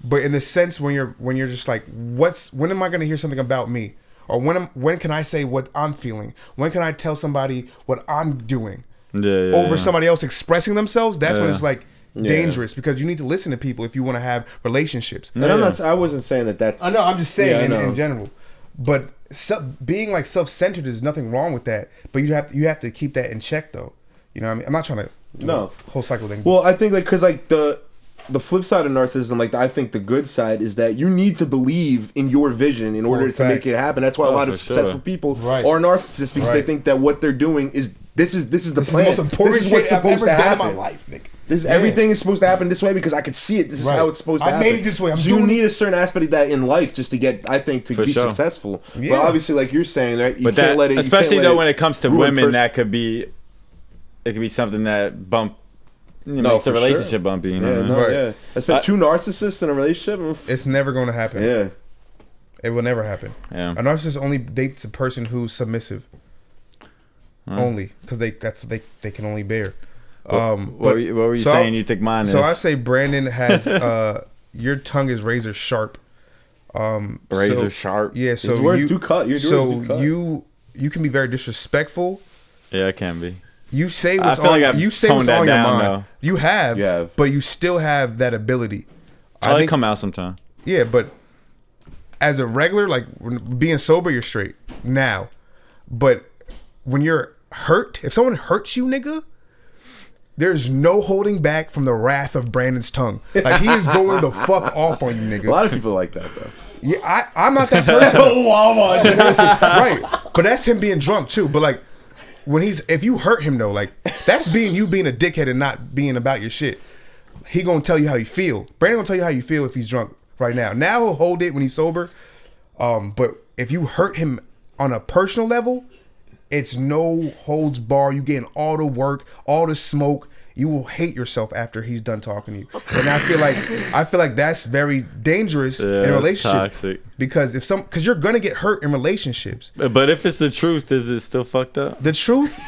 But in the sense when you're just like, when am I going to hear something about me, or when can I say what I'm feeling? When can I tell somebody what I'm doing? Over somebody else expressing themselves, that's when it's like dangerous because you need to listen to people if you want to have relationships. And I wasn't saying that's. I know. I'm just saying in general, but being like self-centered, there's nothing wrong with that. But you have to keep that in check, though. You know what I mean? I'm not trying to whole cycle thing. Well, I think like because like the flip side of narcissism, like I think the good side is that you need to believe in your vision in order to make it happen. That's why a lot of successful people are narcissists because they think that what they're doing is this is the plan. This is the most important shit I've ever done in my life, Nick. Everything is supposed to happen this way because I could see it. This is how it's supposed to happen. I made it this way. You need a certain aspect of that in life just to get, I think, to be successful. Yeah. But obviously, like you're saying, right? You can't let it. Especially though, when it comes to women, that could be. It could be something that makes the relationship bumpy. You know? Yeah. That's been two narcissists in a relationship. It's never going to happen. Yeah. It will never happen. Yeah. A narcissist only dates a person who's submissive. Only because that's what they can only bear. What were you saying? You think mine is? So I say Brandon has your tongue is razor sharp. Razor sharp. Yeah. So his words do cut. You can be very disrespectful. Yeah, it can be. You say what's on your mind. Though. You have, but you still have that ability. I think come out sometime. Yeah, but as a regular, like being sober, you're straight now. But when you're hurt, if someone hurts you, nigga, there's no holding back from the wrath of Brandon's tongue. Like he is going the fuck off on you, nigga. A lot of people like that though. Yeah, I'm not that person. Right, but that's him being drunk too. But like. If you hurt him though, like that's you being a dickhead and not being about your shit. He gonna tell you how you feel. Brandon gonna tell you how you feel if he's drunk right now. Now he'll hold it when he's sober. But if you hurt him on a personal level, it's no holds bar. You getting all the work, all the smoke. You will hate yourself after he's done talking to you. And I feel like that's very dangerous in a relationship. Toxic. Because you're gonna get hurt in relationships. But if it's the truth, is it still fucked up? The truth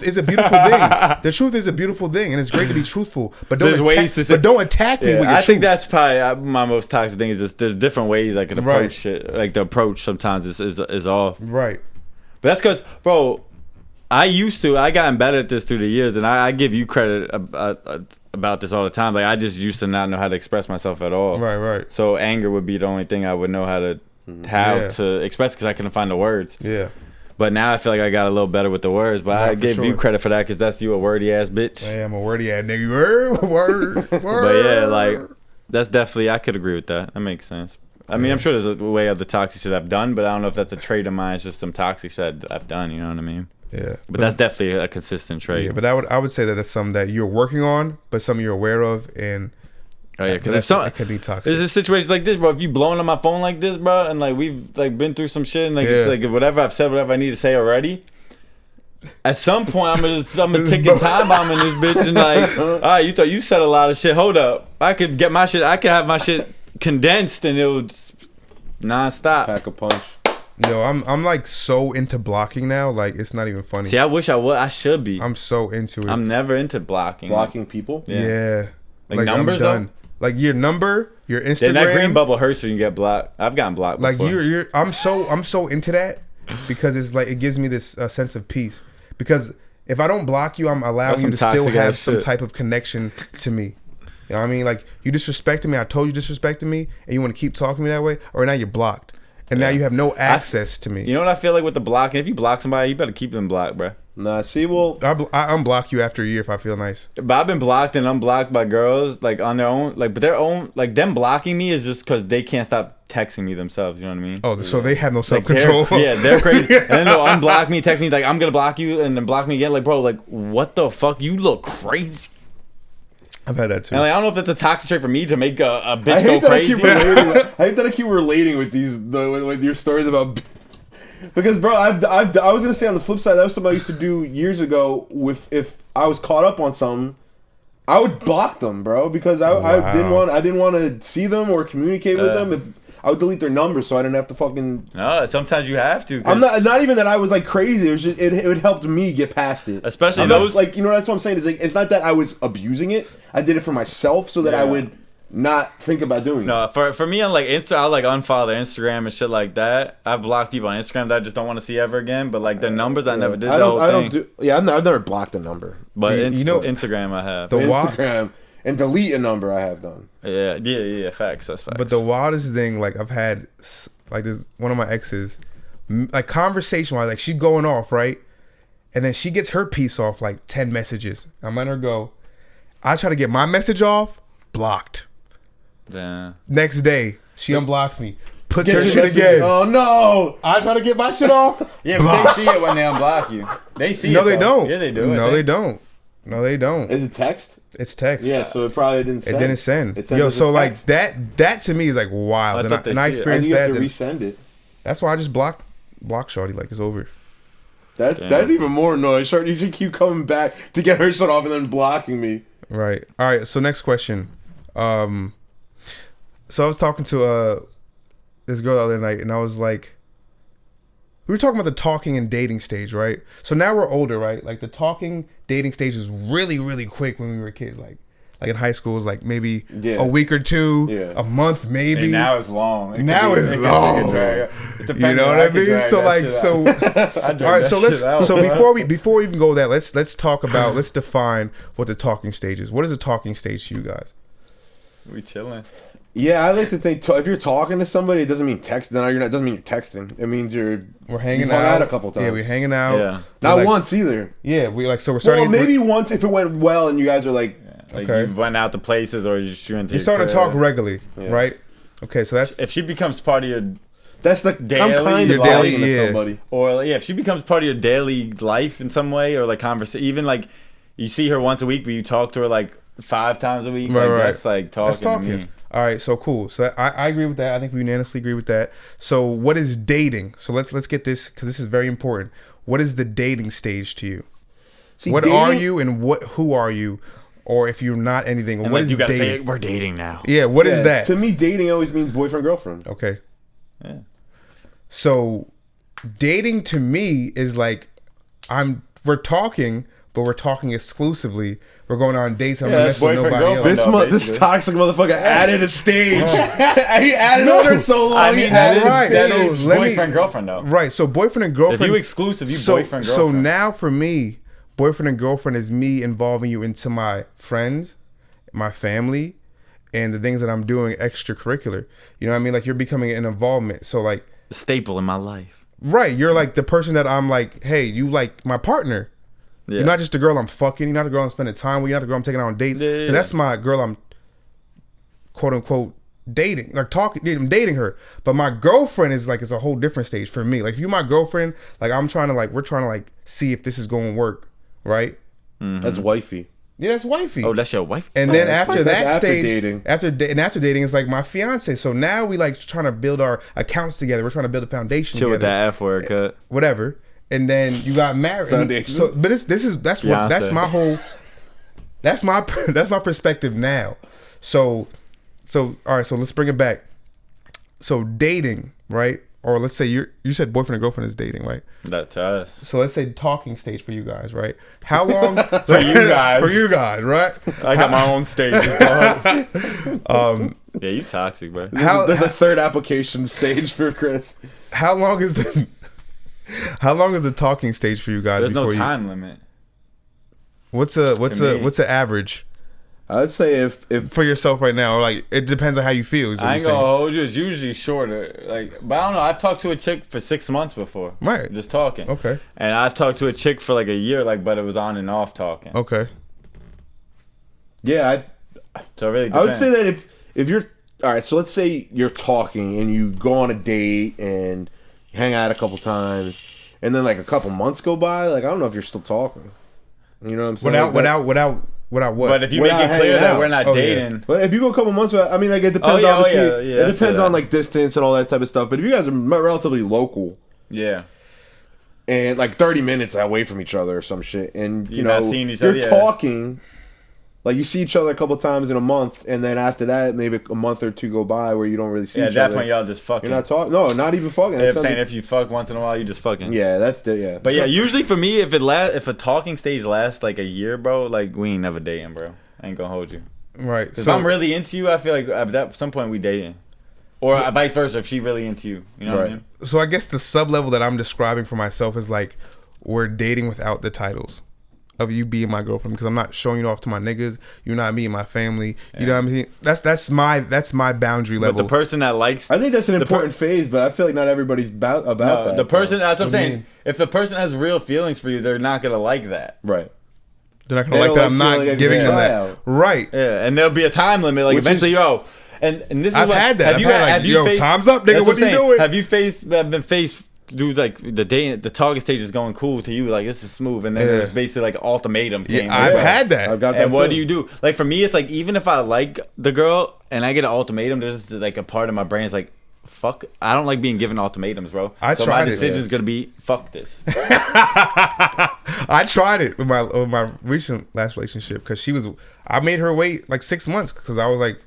is a beautiful thing. The truth is a beautiful thing, and it's great to be truthful. But don't attack me with your truth. I think that's probably my most toxic thing. Is just there's different ways I can approach shit. Like the approach sometimes is off. Right. But that's because, bro. I gotten better at this through the years, and I give you credit about this all the time. Like I just used to not know how to express myself at all. Right. So anger would be the only thing I would know how to express because I couldn't find the words. Yeah. But now I feel like I got a little better with the words. But I gave you credit for that because that's you a wordy ass bitch. Hey, I'm a wordy ass nigga. Word. But yeah, like that's definitely I could agree with that. That makes sense. I mean, I'm sure there's a way of the toxic shit I've done, but I don't know if that's a trait of mine. It's just some toxic shit I've done. You know what I mean? Yeah, but that's definitely a consistent trait. Yeah, but I would say that that's something that you're working on, but something you're aware of, and because it could be toxic. There's situations like this, bro. If you blowing on my phone like this, bro, and like we've like been through some shit, and like it's like whatever I've said, whatever I need to say already. At some point, I'm a ticking time bomb in this bitch, and like, all right, you thought you said a lot of shit. Hold up, I could have my shit condensed, and it would nonstop. Pack a punch. Yo, I'm like so into blocking now, like it's not even funny. See, I wish I would. I should be. I'm so into it. I'm never into blocking. Blocking people? Yeah. Like numbers though? Like your number, your Instagram. That green bubble hurts when you get blocked. I've gotten blocked like before. I'm so into that because it's like it gives me this sense of peace. Because if I don't block you, I'm allowing you to still have some type of connection to me. You know what I mean? Like you disrespected me, I told you disrespected me, and you want to keep talking to me that way, or now you're blocked. And now you have no access to me. You know what I feel like with the blocking? If you block somebody, you better keep them blocked, bro. Nah, see, well, I unblock you after a year if I feel nice. But I've been blocked and unblocked by girls, like on their own, like, but their own, like them blocking me is just because they can't stop texting me themselves. You know what I mean? Oh, so they have no self-control. Like they're crazy. And then they'll unblock me, text me like I'm gonna block you, and then block me again. Like, bro, like what the fuck? You look crazy. I've had that too. And like, I don't know if that's a toxic trait for me to make a bitch go crazy. I hate that I keep relating with with your stories about. Because bro, I was gonna say on the flip side, that was something I used to do years ago. If I was caught up on something, I would block them, bro, because I didn't want to see them or communicate with them. I would delete their number so I didn't have to fucking. No, sometimes you have to. I'm not even that I was like crazy. It was just it helped me get past it. Especially those like that's what I'm saying. Is like it's not that I was abusing it. I did it for myself so that I would not think about doing it. No, for me on like I'll like unfollow their Instagram and shit like that. I've blocked people on Instagram that I just don't want to see ever again. But like the numbers, I never did. I've never blocked a number. But Instagram I have. Instagram. And delete a number I have done. Yeah, facts. That's facts. But the wildest thing, like I've had, like this one of my exes, like conversation wise, like she's going off, right? And then she gets her piece off, like 10 messages. I'm letting her go. I try to get my message off, blocked. Yeah. Next day, she unblocks me. Puts her shit again. Oh no! I try to get my shit off. Yeah, but they see it when they unblock you. They see it. No, they don't. Yeah, they do. No, they don't. No, they don't. Is it text? It's text. Yeah, so it probably didn't send. It didn't send. It sent Yo, as a so like text. that to me is like wild. And I experienced that. You have to resend it. That's why I just block Shorty. Like, it's over. That's even more annoying. Shorty, you should keep coming back to get her shut off and then blocking me. Right. All right. So next question. So I was talking to this girl the other night, and I was like, we were talking about the talking and dating stage, right? So now we're older, right? Like the talking dating stage is really, really quick when we were kids. Like in high school, it was like maybe a week or two, a month maybe. And now it's long. You know what I mean? So like, all right. So before we even go there, let's talk about, let's define what the talking stage is. What is a talking stage to you guys? We chilling. Yeah, I like to think if you're talking to somebody, it doesn't mean text. Then it doesn't mean you're texting. It means we're hanging out a couple times. Yeah, we're hanging out. Yeah, not once either. Yeah, we're starting. Well, maybe once if it went well and you guys are like, you went out to places or you're starting to talk regularly, right? Okay, so that's if she becomes part of your. That's the daily, I'm kind of talking to somebody. Or if she becomes part of your daily life in some way, or like conversation, even like you see her once a week, but you talk to her like 5 times a week. Right, like, right. That's like talking. That's talking. To me. All right, so cool. So I agree with that. I think we unanimously agree with that. So what is dating? So let's get this, because this is very important. What is the dating stage to you? What dating? Are you and who are you? Or if you're not anything, and what like is you gotta dating? say, we're dating now. Yeah, what is that? To me, dating always means boyfriend, girlfriend. Okay. Yeah. So dating to me is like we're talking, but we're talking exclusively. We're going on dates. I'm messing with nobody else. This toxic motherfucker added a stage. He added on her so long. I mean, that is boyfriend, girlfriend though. Right. So boyfriend and girlfriend. If you exclusive, you boyfriend, girlfriend. So now for me, boyfriend and girlfriend is me involving you into my friends, my family, and the things that I'm doing extracurricular. You know what I mean? Like you're becoming an involvement. So like a staple in my life. Right. You're like the person that I'm like, hey, you like my partner. Yeah. You're not just the girl I'm fucking. You're not the girl I'm spending time with. You're not the girl I'm taking out on dates. Yeah. That's my girl I'm quote unquote dating. Like I'm dating her. But my girlfriend is like, it's a whole different stage for me. Like if you're my girlfriend, like we're trying to see if this is going to work. Right? Mm-hmm. That's wifey. Yeah, that's wifey. Oh, that's your wife. And then after that stage, dating. after dating is like my fiance. So now we like trying to build our accounts together. We're trying to build a foundation together. With that F word cut. Whatever. And then you got married. Foundation. So, but that's my whole. That's my perspective now. So all right. So let's bring it back. So dating, right? Or let's say you said boyfriend and girlfriend is dating, right? That's us. So let's say talking stage for you guys, right? How long for you guys? For you guys, right? I got my own stage. Yeah, you toxic, bro. There's a third application stage for Chris. How long is the talking stage for you guys? There's no time limit. What's the average? I would say if for yourself right now, or like it depends on how you feel. I ain't gonna hold you. It's usually shorter. Like, but I don't know. I've talked to a chick for 6 months before. Right. Just talking. Okay. And I've talked to a chick for like a year, but it was on and off talking. Okay. Yeah, so it really depends. I would say that if you're all right, so let's say you're talking and you go on a date and hang out a couple times, and then like a couple months go by. Like I don't know if you're still talking. You know what I'm saying? Without what? But if you make it clear that we're not dating. Yeah. But if you go a couple months without, I mean, like it depends. It depends on like distance and all that type of stuff. But if you guys are relatively local, yeah, and like 30 minutes away from each other or some shit, and you know you're talking, like you see each other a couple times in a month, and then after that, maybe a month or two go by where you don't really see each other. At that point, y'all just fucking. You're not talking. No, not even fucking. I'm saying if you fuck once in a while, you just fucking. Yeah, that's yeah. But yeah, usually for me, if a talking stage lasts like a year, bro, like we ain't never dating, bro. I ain't gonna hold you. Right. If I'm really into you, I feel like at some point we dating. Or vice versa, if she really into you. You know what I mean? So I guess the sub-level that I'm describing for myself is like, we're dating without the titles of you being my girlfriend, because I'm not showing you off to my niggas. You're not me and my family. You know what I mean? That's my boundary level. But the person that likes... I think that's an important phase, but I feel like not everybody's about that. The person... That's what I'm saying. If the person has real feelings for you, they're not going to like that. Right. They're not going to like that. I'm not giving them that. Right. Yeah, and there'll be a time limit. Like, eventually, And this is I've had that. I've had like, yo, time's up, nigga. What are you doing? Have you been faced do like the talking stage is going cool to you, like this is smooth, and then there's basically like an ultimatum. Yeah, I've had that. I've got that. And what too. do you do? Like for me, it's like even if I like the girl and I get an ultimatum, there's like a part of my brain is like, fuck, I don't like being given ultimatums, bro. So my decision is gonna be fuck this. I tried it with my last relationship because I made her wait like 6 months because I was like,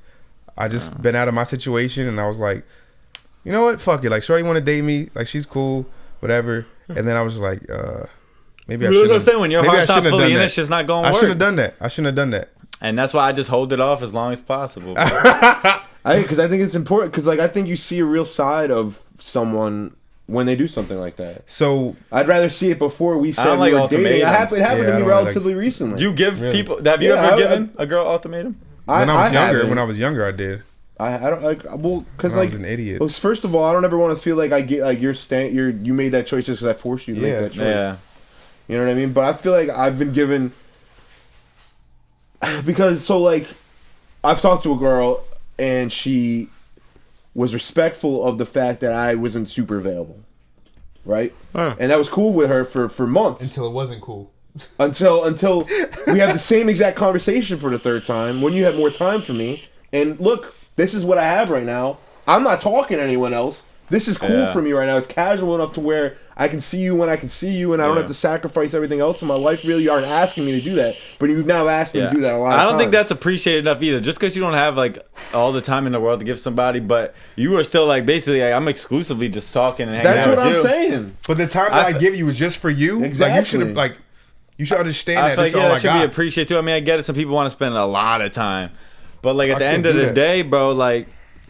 I just been out of my situation and I was like, you know what, fuck it, like shorty want to date me, like she's cool, whatever. And then I was like, maybe I shouldn't. I'm saying, when your heart's not fully in it, it's just not going to work. I shouldn't have done that. And that's why I just hold it off as long as possible. Because I think it's important. Because like I think you see a real side of someone when they do something like that. So I'd rather see it before we said like we were dating. It happened to me relatively recently. Do you give people? Have you ever given a girl ultimatum? When I was younger, I did. I don't like because I was an idiot. Well, first of all, I don't ever want to feel like I get like you made that choice just because I forced you to make that choice. Yeah. You know what I mean? But I feel like I've been given because like I've talked to a girl and she was respectful of the fact that I wasn't super available, right? And that was cool with her for months until it wasn't cool. Until we have the same exact conversation for the third time when you had more time for me. And look, this is what I have right now. I'm not talking to anyone else. This is cool for me right now. It's casual enough to where I can see you when I can see you, and I don't have to sacrifice everything else in my life. Really, you aren't asking me to do that, but you've now asked me to do that a lot of times. I don't think that's appreciated enough either. Just because you don't have like all the time in the world to give somebody, but you are still like basically like, I'm exclusively just talking and hanging out. That's what I'm you. saying. But the time that I give you is just for you. Exactly. Like you should understand that. I feel like that should be appreciated too. I mean, I get it. Some people want to spend a lot of time, but like at the end of the day, bro, like.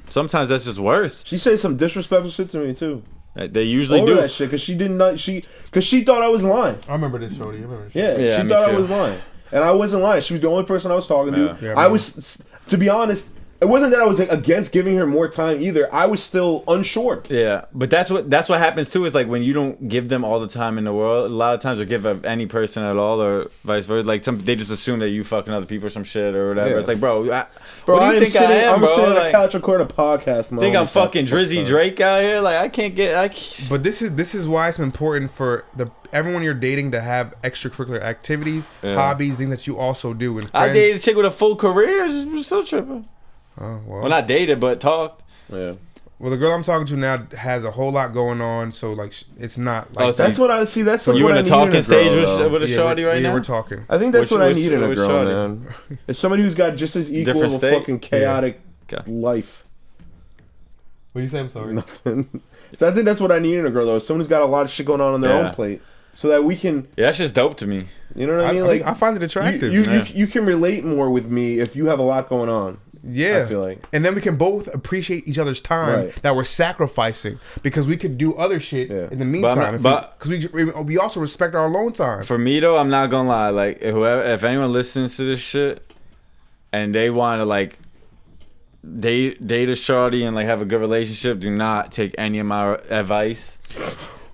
Sometimes that's just worse. She said some disrespectful shit to me too. They usually do that shit because she didn't. Because she thought I was lying. I remember this, shorty. Yeah, she thought I was lying, and I wasn't lying. She was the only person I was talking to. Yeah, I was, to be honest. It wasn't that I was like against giving her more time either. I was still unsure. Yeah, but that's what happens too. Is like when you don't give them all the time in the world. A lot of times you'll give any person at all, or vice versa. Like they just assume that you fucking other people or some shit or whatever. Yeah. It's like, bro, what do you think I am, I'm bro? sitting on like, the couch recording a podcast. Think I'm fucking Drizzy Drake out here? Like I can't get. But this is why it's important for everyone you're dating to have extracurricular activities, hobbies, things that you also do. And friends. I dated a chick with a full career. It's so tripping. Oh, well, not dated, but talked. Yeah. Well, the girl I'm talking to now has a whole lot going on, so like it's not like that's what I see. That's so you in a talking stage with a shorty right now. Yeah, we're talking. I think that's what I need in a girl, man. It's somebody who's got just as equal of a fucking chaotic life. What do you say? I'm sorry. Nothing. So I think that's what I need in a girl, though. Someone who's got a lot of shit going on their own plate, so that we can. Yeah, that's just dope to me. You know what I mean? Like I find it attractive. You can relate more with me if you have a lot going on. Yeah, I feel like, and then we can both appreciate each other's time that we're sacrificing because we could do other shit in the meantime. Because we also respect our alone time. For me though, I'm not gonna lie. Like if anyone listens to this shit and they want to like date a shorty and like have a good relationship, do not take any of my advice.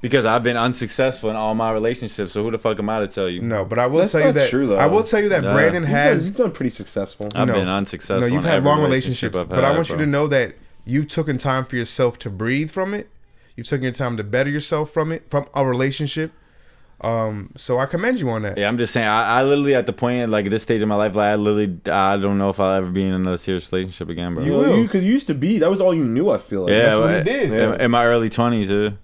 Because I've been unsuccessful in all my relationships, so who the fuck am I to tell you? No, but I will tell you that. True, though. I will tell you that Brandon has. You've done pretty successful. I've been unsuccessful. No, you've had long relationships, but I want you to know that you've taken time for yourself to breathe from it. You've taken your time to better yourself from it, from a relationship. So I commend you on that. Yeah, I'm just saying. I literally at the point like at this stage of my life, like I don't know if I'll ever be in another serious relationship again, bro. You will. You used to be. That was all you knew. I feel like. Yeah, that's what you did. In my early 20s,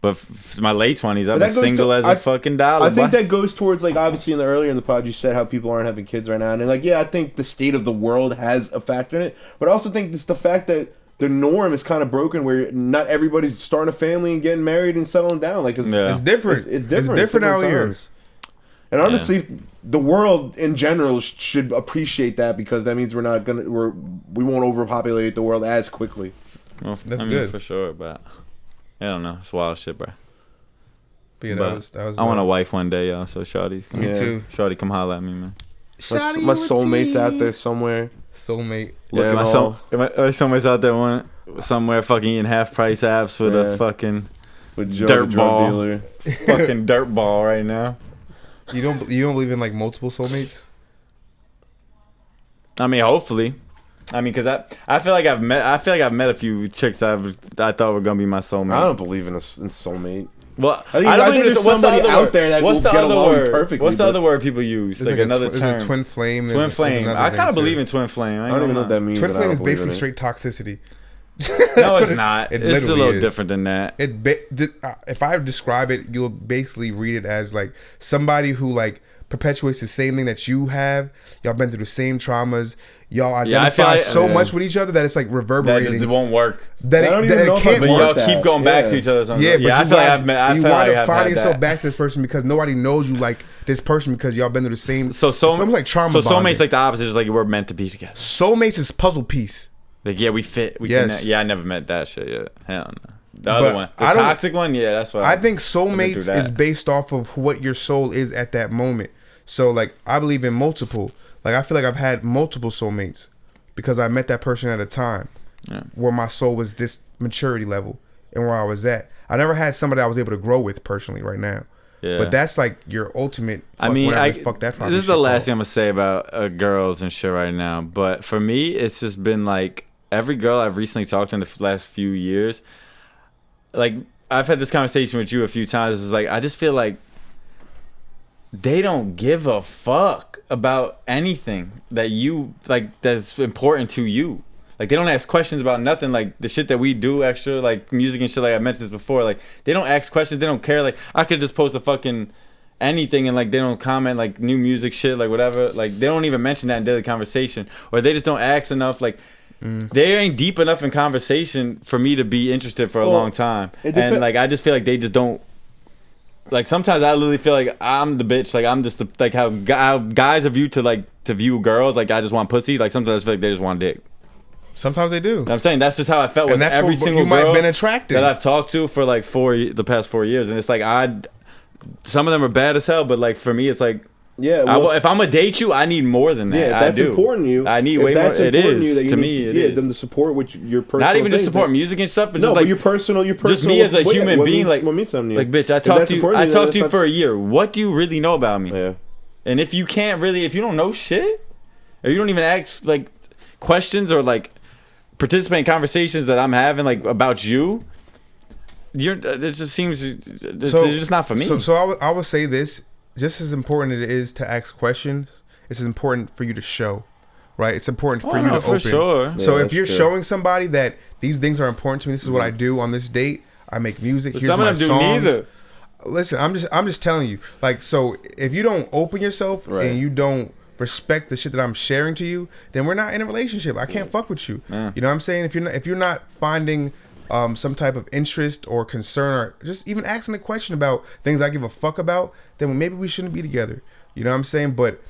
But for my late 20s, I've been single as a fucking dollar. I think that goes towards, like, obviously earlier in the pod, you said how people aren't having kids right now. And, like, yeah, I think the state of the world has a factor in it. But I also think it's the fact that the norm is kind of broken where not everybody's starting a family and getting married and settling down. Like, it's different. It's different. It's different out here. And honestly, the world in general should appreciate that because that means we won't overpopulate the world as quickly. Well, that's good. For sure, but... I don't know. It's wild shit, bro. But yeah, that was I want a wife one day, y'all. So Shawty's me too. Shawty, come holler at me, man. My soulmate's out there somewhere. Soulmate. Yeah, my soulmate's out there somewhere fucking eating half price apps with a fucking dirt ball. Dealer. Fucking dirt ball right now. You don't believe in like multiple soulmates? I mean, hopefully. I mean, because I feel like I've met a few chicks that I thought were gonna be my soulmate. I don't believe in soulmate. Well, I think there's somebody out there that will get along perfectly. What's the other word people use? Like another term. Is it twin flame? Twin flame. I kind of believe in twin flame. I don't even know what that means. Twin flame is basically straight toxicity. No, it's not. It's a little different than that. If I describe it, you'll basically read it as like somebody who like perpetuates the same thing that you have. Y'all been through the same traumas. Y'all identify much with each other that it's like reverberating. That it won't work. That it can't work. Y'all keep going back to each other. Yeah, but you wind up finding yourself back to this person because nobody knows you like this person because y'all been through the same. So someone's like trauma. So soulmates like the opposite. Is like we're meant to be together. Soulmates is puzzle piece. Like we fit. Yes. I never met that shit yet. Hell no. The other one, the toxic one. Yeah, that's what I think. Soulmates is based off of what your soul is at that moment. So like I believe in multiple. Like I feel like I've had multiple soulmates because I met that person at a time where my soul was this maturity level and where I was at. I never had somebody I was able to grow with personally right now. Yeah. But that's like your ultimate. Fuck that. This is the last thing I'm gonna say about girls and shit right now. But for me, it's just been like every girl I've recently talked to in the last few years. Like I've had this conversation with you a few times. It's like I just feel like they don't give a fuck about anything that you like that's important to you. Like they don't ask questions about nothing. Like the shit that we do extra, like music and shit. Like I mentioned this before. Like they don't ask questions. They don't care. Like I could just post a fucking anything and like they don't comment like new music shit like whatever. Like they don't even mention that in daily conversation, or they just don't ask enough. Like they ain't deep enough in conversation for me to be interested for a long time. And like I just feel like they just don't. Like sometimes I literally feel like I'm the bitch. Like I'm just the, like how guys are viewed to view girls. Like I just want pussy. Like sometimes I feel like they just want dick. Sometimes they do. I'm saying that's just how I felt with every single girl you might have been attracted that I've talked to for like the past 4 years, and it's like some of them are bad as hell, but like for me, it's like if I'm gonna date you, I need more than that. Yeah, that's important to you. I need way more. It is to me. It is them to support which your personal. Not even just support music and stuff, but no, just like your personal. Just me as a human being. Like bitch, I talked to you for a year. What do you really know about me? Yeah. And if you don't know shit, or you don't even ask like questions or like participate in conversations that I'm having like about you, it just seems it's just not for me. So I would say this: just as important it is to ask questions, it's as important for you to show, right? It's important for you to open. Sure. So if you're showing somebody that these things are important to me, this is what I do on this date. I make music. Here's my songs. Neither. Listen, I'm just telling you. Like, so if you don't open yourself and you don't respect the shit that I'm sharing to you, then we're not in a relationship. I can't fuck with you. Yeah. You know what I'm saying? If you're not finding some type of interest or concern or just even asking a question about things I give a fuck about, then maybe we shouldn't be together. You know what I'm saying? But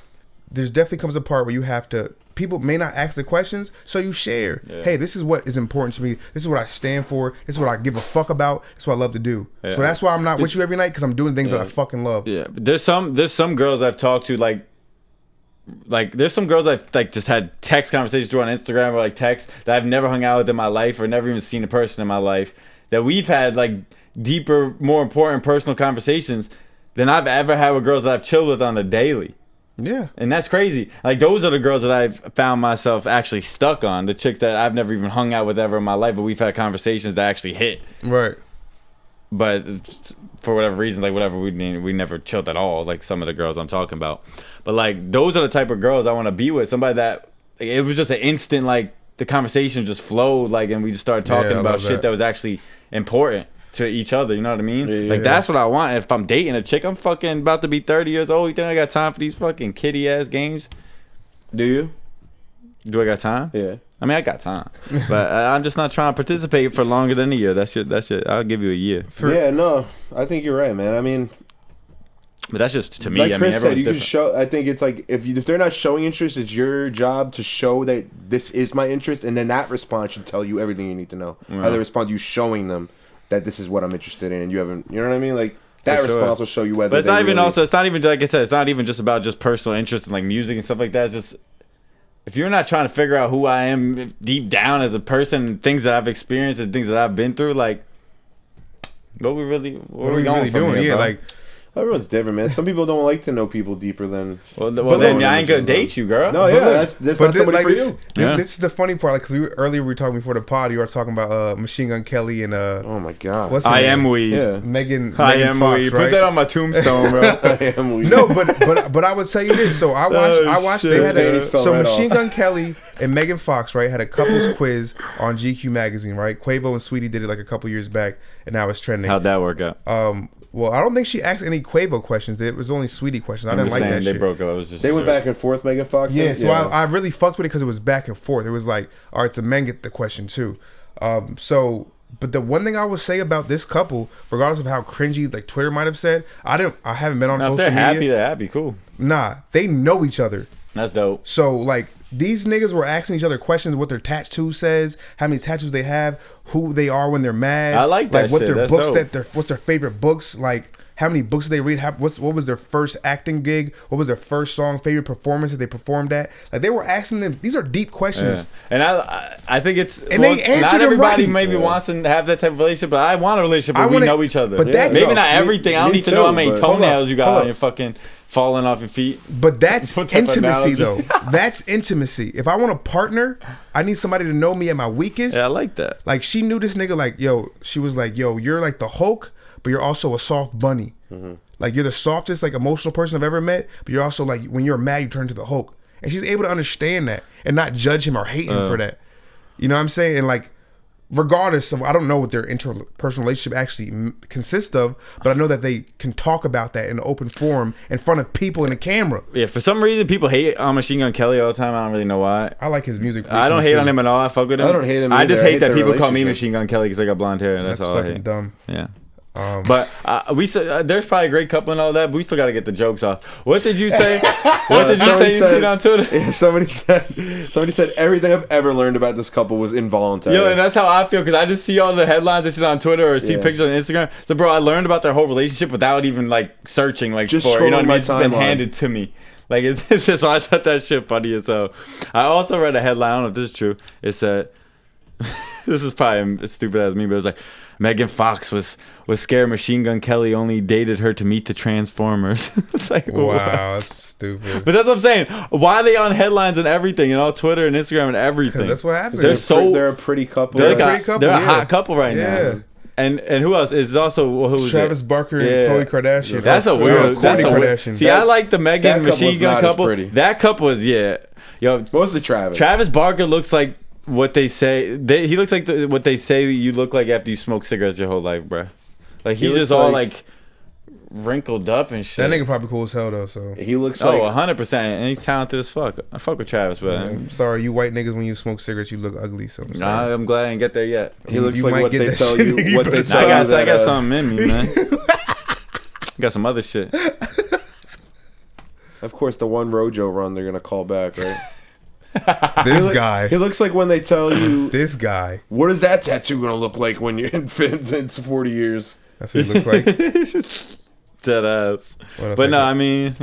there's definitely comes a part where you have to. People may not ask the questions, so you share. Yeah. Hey, this is what is important to me. This is what I stand for. This is what I give a fuck about. This is what I love to do. Yeah. So that's why I'm not with you every night, because I'm doing things that I fucking love. Yeah, but there's some girls I've talked to like there's some girls I've like just had text conversations through on Instagram or like text that I've never hung out with in my life or never even seen a person in my life, that we've had like deeper, more important personal conversations than I've ever had with girls that I've chilled with on a daily. Yeah. And that's crazy. Like those are the girls that I've found myself actually stuck on. The chicks that I've never even hung out with ever in my life, but we've had conversations that actually hit. Right. But for whatever reason, like whatever, we never chilled at all, like some of the girls I'm talking about. But like those are the type of girls I want to be with. Somebody that like, it was just an instant, like the conversation just flowed, like, and we just started talking about shit that was actually important to each other. You know what I mean? Yeah, like that's what I want. If I'm dating a chick, I'm fucking about to be 30 years old. You think I got time for these fucking kiddie ass games? Do you? Do I got time? Yeah. I mean, I got time, but I'm just not trying to participate for longer than a year. That's it. I'll give you a year. Yeah, no, I think you're right, man. I mean, but that's just to me. Like Chris said, you can show. I think it's like if they're not showing interest, it's your job to show that this is my interest, and then that response should tell you everything you need to know. Right. How they respond to you showing them that this is what I'm interested in, and you haven't. You know what I mean? Like that response will show you whether. But it's not even also. It's not even like I said. It's not even just about just personal interest in like music and stuff like that. It's just. If you're not trying to figure out who I am deep down as a person, things that I've experienced and things that I've been through, like, what are we going really doing? Yeah, like, Everyone's different, man. Some people don't like to know people deeper than. Well then I ain't gonna date you, girl. No, yeah, that's not somebody like, for you. This is the funny part, like, because earlier we were talking before the pod. You were talking about Machine Gun Kelly and oh my god, what's I am weed. Yeah, Megan am Fox, weed. right? Put that on my tombstone, bro. I am weed. No, but I would tell you this. So I watched. They had Machine Gun Kelly and Megan Fox, right, had a couples quiz on GQ magazine, right? Quavo and Sweetie did it like a couple years back, and now it's trending. How'd that work out? Well, I don't think she asked any Quavo questions. It was only Sweetie questions. I didn't like that they shit. broke up. It was just they went back and forth, Megan Fox. Yeah, so I really fucked with it because it was back and forth. It was like, all right, the men get the question too. But the one thing I would say about this couple, regardless of how cringy like Twitter might have said, I haven't been on social media. If they're happy, cool. Nah, they know each other. That's dope. So like these niggas were asking each other questions, what their tattoo says, how many tattoos they have, who they are when they're mad. I like that. Like what shit. their That's books dope. what's their favorite books, like how many books they read, what was their first acting gig, what was their first song, favorite performance that they performed at. Like they were asking them, these are deep questions. Yeah. And I think it's they answered not them everybody right. maybe wants to have that type of relationship, but I want a relationship where we know each other. But that's maybe not everything. I don't need to know how many toenails you got on your fucking falling off your feet. But that's intimacy though. That's intimacy. If I want a partner, I need somebody to know me at my weakest. Yeah, I like that. Like she knew this nigga like, she was like, you're like the Hulk, but you're also a soft bunny. Mm-hmm. Like you're the softest like emotional person I've ever met, but you're also like when you're mad you turn to the Hulk. And she's able to understand that and not judge him or hate him for that. You know what I'm saying? And like regardless of, I don't know what their interpersonal relationship actually consists of, but I know that they can talk about that in an open forum in front of people in the camera. Yeah, for some reason people hate on Machine Gun Kelly all the time. I don't really know why. I like his music. I don't hate on him at all. I fuck with him. I don't hate him. I just hate that people call me relationship. Machine Gun Kelly because I got blonde hair. And that's all I fucking hate. dumb. Yeah. But there's probably a great couple and all that, but we still got to get the jokes off. What did you say? What did you say you seen on Twitter? Yeah, somebody said everything I've ever learned about this couple was involuntary. Yo, and that's how I feel because I just see all the headlines and shit on Twitter or see pictures on Instagram. So, bro, I learned about their whole relationship without even like searching like just for, you know what I mean? It's been timeline. handed to me. Like it's just, so I thought that shit funny as hell. I also read a headline. I don't know if this is true. It said, this is probably as stupid as me, but it was like, Megan Fox was scared Machine Gun Kelly only dated her to meet the Transformers. It's like, wow, what? that's stupid. But that's what I'm saying. Why are they on headlines and everything, and all Twitter and Instagram and everything? That's what happens. They're a pretty couple. They're a hot couple right now. And who else is also who's Travis Barker and Khloe Kardashian. That's a weird. That's a weird. See, I like the Megan Machine Gun couple. That couple is Yo, mostly Travis. Travis Barker looks like what they say. He looks like what they say you look like after you smoke cigarettes your whole life, bro. Like he's just all like wrinkled up and shit. That nigga probably cool as hell though. So he looks like 100%, and he's talented as fuck. I fuck with Travis, but I'm sorry, you white niggas when you smoke cigarettes you look ugly. So I'm glad I didn't get there yet. He looks like what they tell you. What they tell you. I got something in me, man. Got some other shit. Of course, the one Rojo run they're gonna call back, right? This guy. He looks like when they tell you. This guy. What is that tattoo gonna look like when you're in 40 years? That's what he looks like. Dead ass. But no, I mean,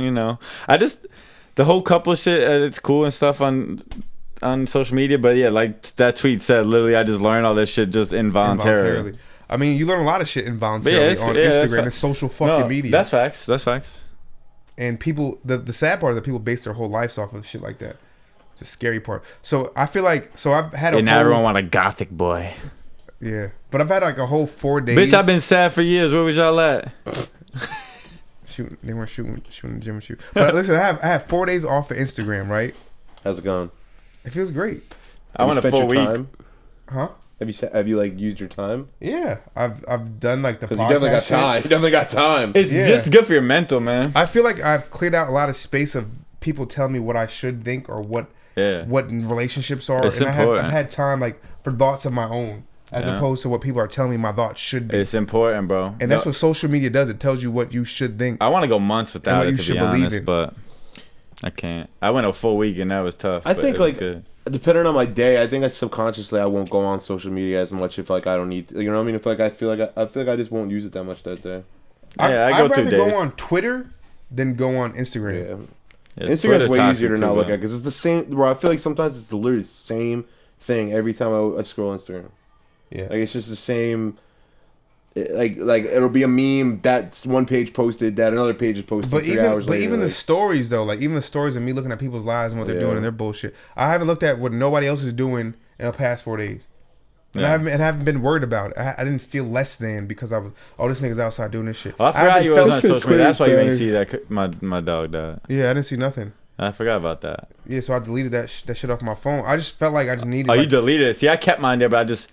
I just the whole couple shit. It's cool and stuff on social media, but yeah, like that tweet said, literally, I just learned all this shit just involuntarily. I mean, you learn a lot of shit involuntarily on Instagram and social fucking media. That's facts. That's facts. And people, the sad part is that people base their whole lives off of shit like that. It's a scary part. So I feel like, I've had and everyone want a gothic boy. Yeah, but I've had like a whole 4 days. Bitch, I've been sad for years. Where was y'all at? They weren't shooting the gym and shoot. But listen, I have 4 days off of Instagram, right? How's it going? It feels great. I want a full week. Time? Huh? Have you like used your time? Yeah, I've done like the podcast. You definitely got time. You definitely got time. It's just good for your mental, man. I feel like I've cleared out a lot of space of people telling me what I should think or what relationships are. It's and important. I've had time like for thoughts of my own. As opposed to what people are telling me my thoughts should be. It's important, bro. And that's what social media does. It tells you what you should think. I want to go months without it, to be honest, in. but I can't. I went a full week, and that was tough. I think, like, depending on my day, I think subconsciously I won't go on social media as much if, like, I don't need to. You know what I mean? If, like, I feel like I just won't use it that much that day. Yeah, I'd rather go on Twitter than go on Instagram. Yeah, Instagram's way easier to not look at because it's the same. Bro, I feel like sometimes it's literally the same thing every time I scroll Instagram. Yeah, like it's just the same. Like it'll be a meme that's one page posted, that another page is posted. But 3 hours later. Even the stories though, like even the stories of me looking at people's lives and what they're doing and their bullshit. I haven't looked at what nobody else is doing in the past 4 days. And I haven't been worried about it. I didn't feel less than because I was, this nigga's outside doing this shit. Well, I forgot you was on social media. That's why you didn't see that my dog died. Yeah, I didn't see nothing. I forgot about that. Yeah, so I deleted that shit off my phone. I just felt like I just needed. Oh, you deleted it? See, I kept mine there, but I just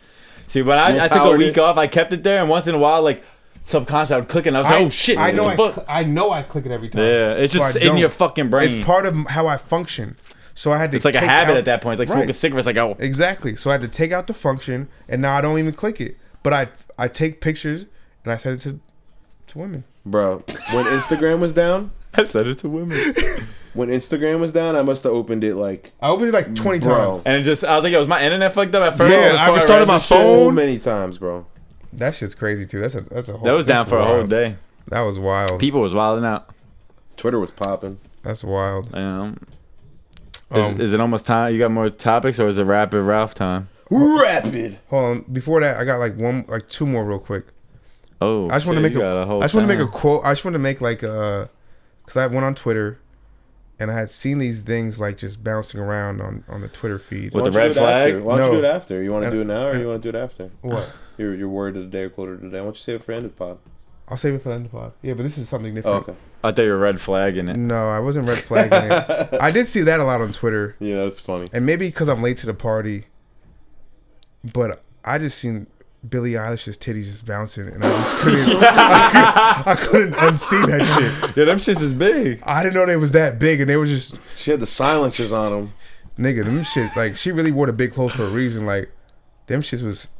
when I took a week off, I kept it there, and once in a while, like subconsciously, I would click it, and I was like, oh shit! I know I click it every time. Yeah, it's just in your fucking brain. It's part of how I function. So I had to. It's like a habit at that point. It's like smoking cigarettes. Like exactly. So I had to take out the function, and now I don't even click it. But I take pictures and I send it to women. Bro, when Instagram was down, I sent it to women. When Instagram was down, I must have opened it like 20 times. And I was like, yo, was my internet fucked up at first? Yeah, I restarted my phone so many times, bro. That shit's crazy too. That's a whole. That was down for a whole day. That was wild. People was wilding out. Twitter was popping. That's wild. Is it almost time? You got more topics, or is it Rapid Ralph time? Rapid. Hold on. Before that, I got two more real quick. Oh, I just want to make a quote. I just want to make like because I went on Twitter, and I had seen these things like just bouncing around on the Twitter feed with the red flag. Why don't you do it after? You want to do it now, or you want to do it after? What? Your word of the day or quote of the day. Why don't you save it for end of the pod? I'll save it for the end of the pod. Yeah, but this is something different. Oh, okay. I thought you were red flagging it. No, I wasn't red flagging it. I did see that a lot on Twitter. Yeah, that's funny. And maybe because I'm late to the party, but I just seen Billie Eilish's titties just bouncing, and I just couldn't. I couldn't unsee that shit. Yeah, them shits is big. I didn't know they was that big, and they were just. She had the silencers on them. Nigga, them shits like she really wore the big clothes for a reason. Like, them shits was.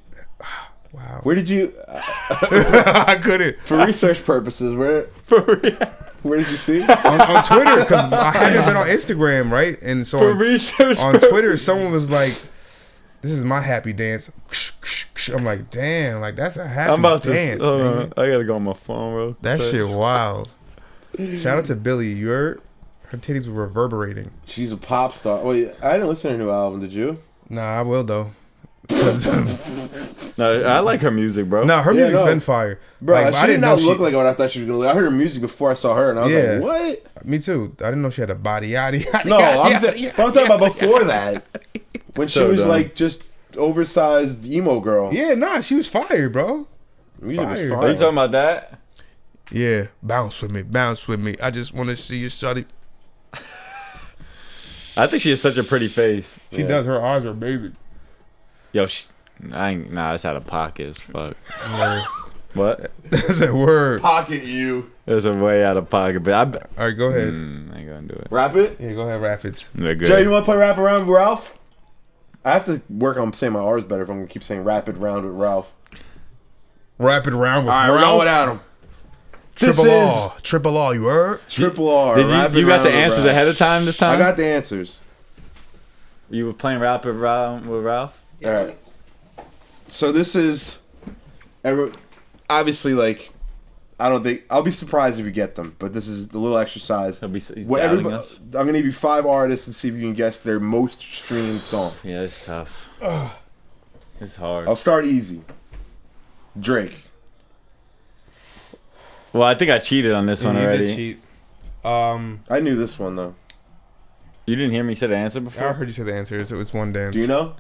Wow. Where did you? I couldn't. For research purposes, where did you see? On Twitter, because I haven't been on Instagram, right? And so on Twitter, someone was like, "This is my happy dance." I'm like, "Damn, like that's a happy dance." I gotta go on my phone, bro. That shit wild. Shout out to Billie. Her titties were reverberating. She's a pop star. Wait, I didn't listen to her new album. Did you? Nah, I will though. No, I like her music, bro. No, her music's been fire, bro. Like, she did not look like what I thought she was gonna look. I heard her music before I saw her, and I was like, "What?" Me too. I didn't know she had a body. No, I'm talking about before that, when she was like just oversized emo girl. Yeah, nah, she was fire, bro. Music was fire. Are you talking about that? Yeah, bounce with me. I just want to see you, shawty. I think she has such a pretty face. She does. Her eyes are amazing. Yo, it's out of pocket as fuck. What? That's a word. Pocket you. It's a way out of pocket, but all right, go ahead. I ain't gonna do it. Rap it? Yeah, go ahead, Rapids. Jay, you want to play Rap Around with Ralph? I have to work on saying my R's better if I'm gonna keep saying Rapid Round with Ralph. Rapid Round with Ralph. All right, we're going without him. Triple R, you heard? Triple R. Did you got the answers ahead of time this time? I got the answers. You were playing Rapid Round with Ralph? All right. So this is, obviously, like, I don't think I'll be surprised if you get them, but this is a little exercise. He's I'm gonna give you 5 artists and see if you can guess their most streamed song. Yeah, it's tough. It's hard. I'll start easy. Drake. Well, I think I cheated on this one already. You did cheat. I knew this one though. You didn't hear me say the answer before? I heard you say the answer. It was One Dance. Do you know?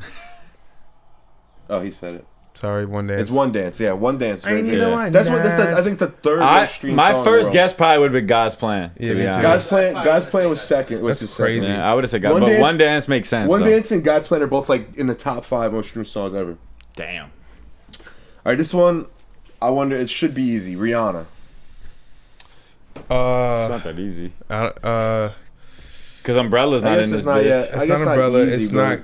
Oh, he said it. Sorry, One Dance. It's One Dance. Yeah, One Dance. Drake. That's I think the third most streamed song. My first guess probably would have been God's Plan. Yeah, God's Plan was second. That's crazy. Yeah, I would have said God, but One Dance makes sense. One Dance and God's Plan are both like in the top 5 most streamed songs ever. Damn. All right, this one, I wonder. It should be easy. Rihanna. It's not that easy. Because Umbrella's not in this bitch. It's not Umbrella. It's not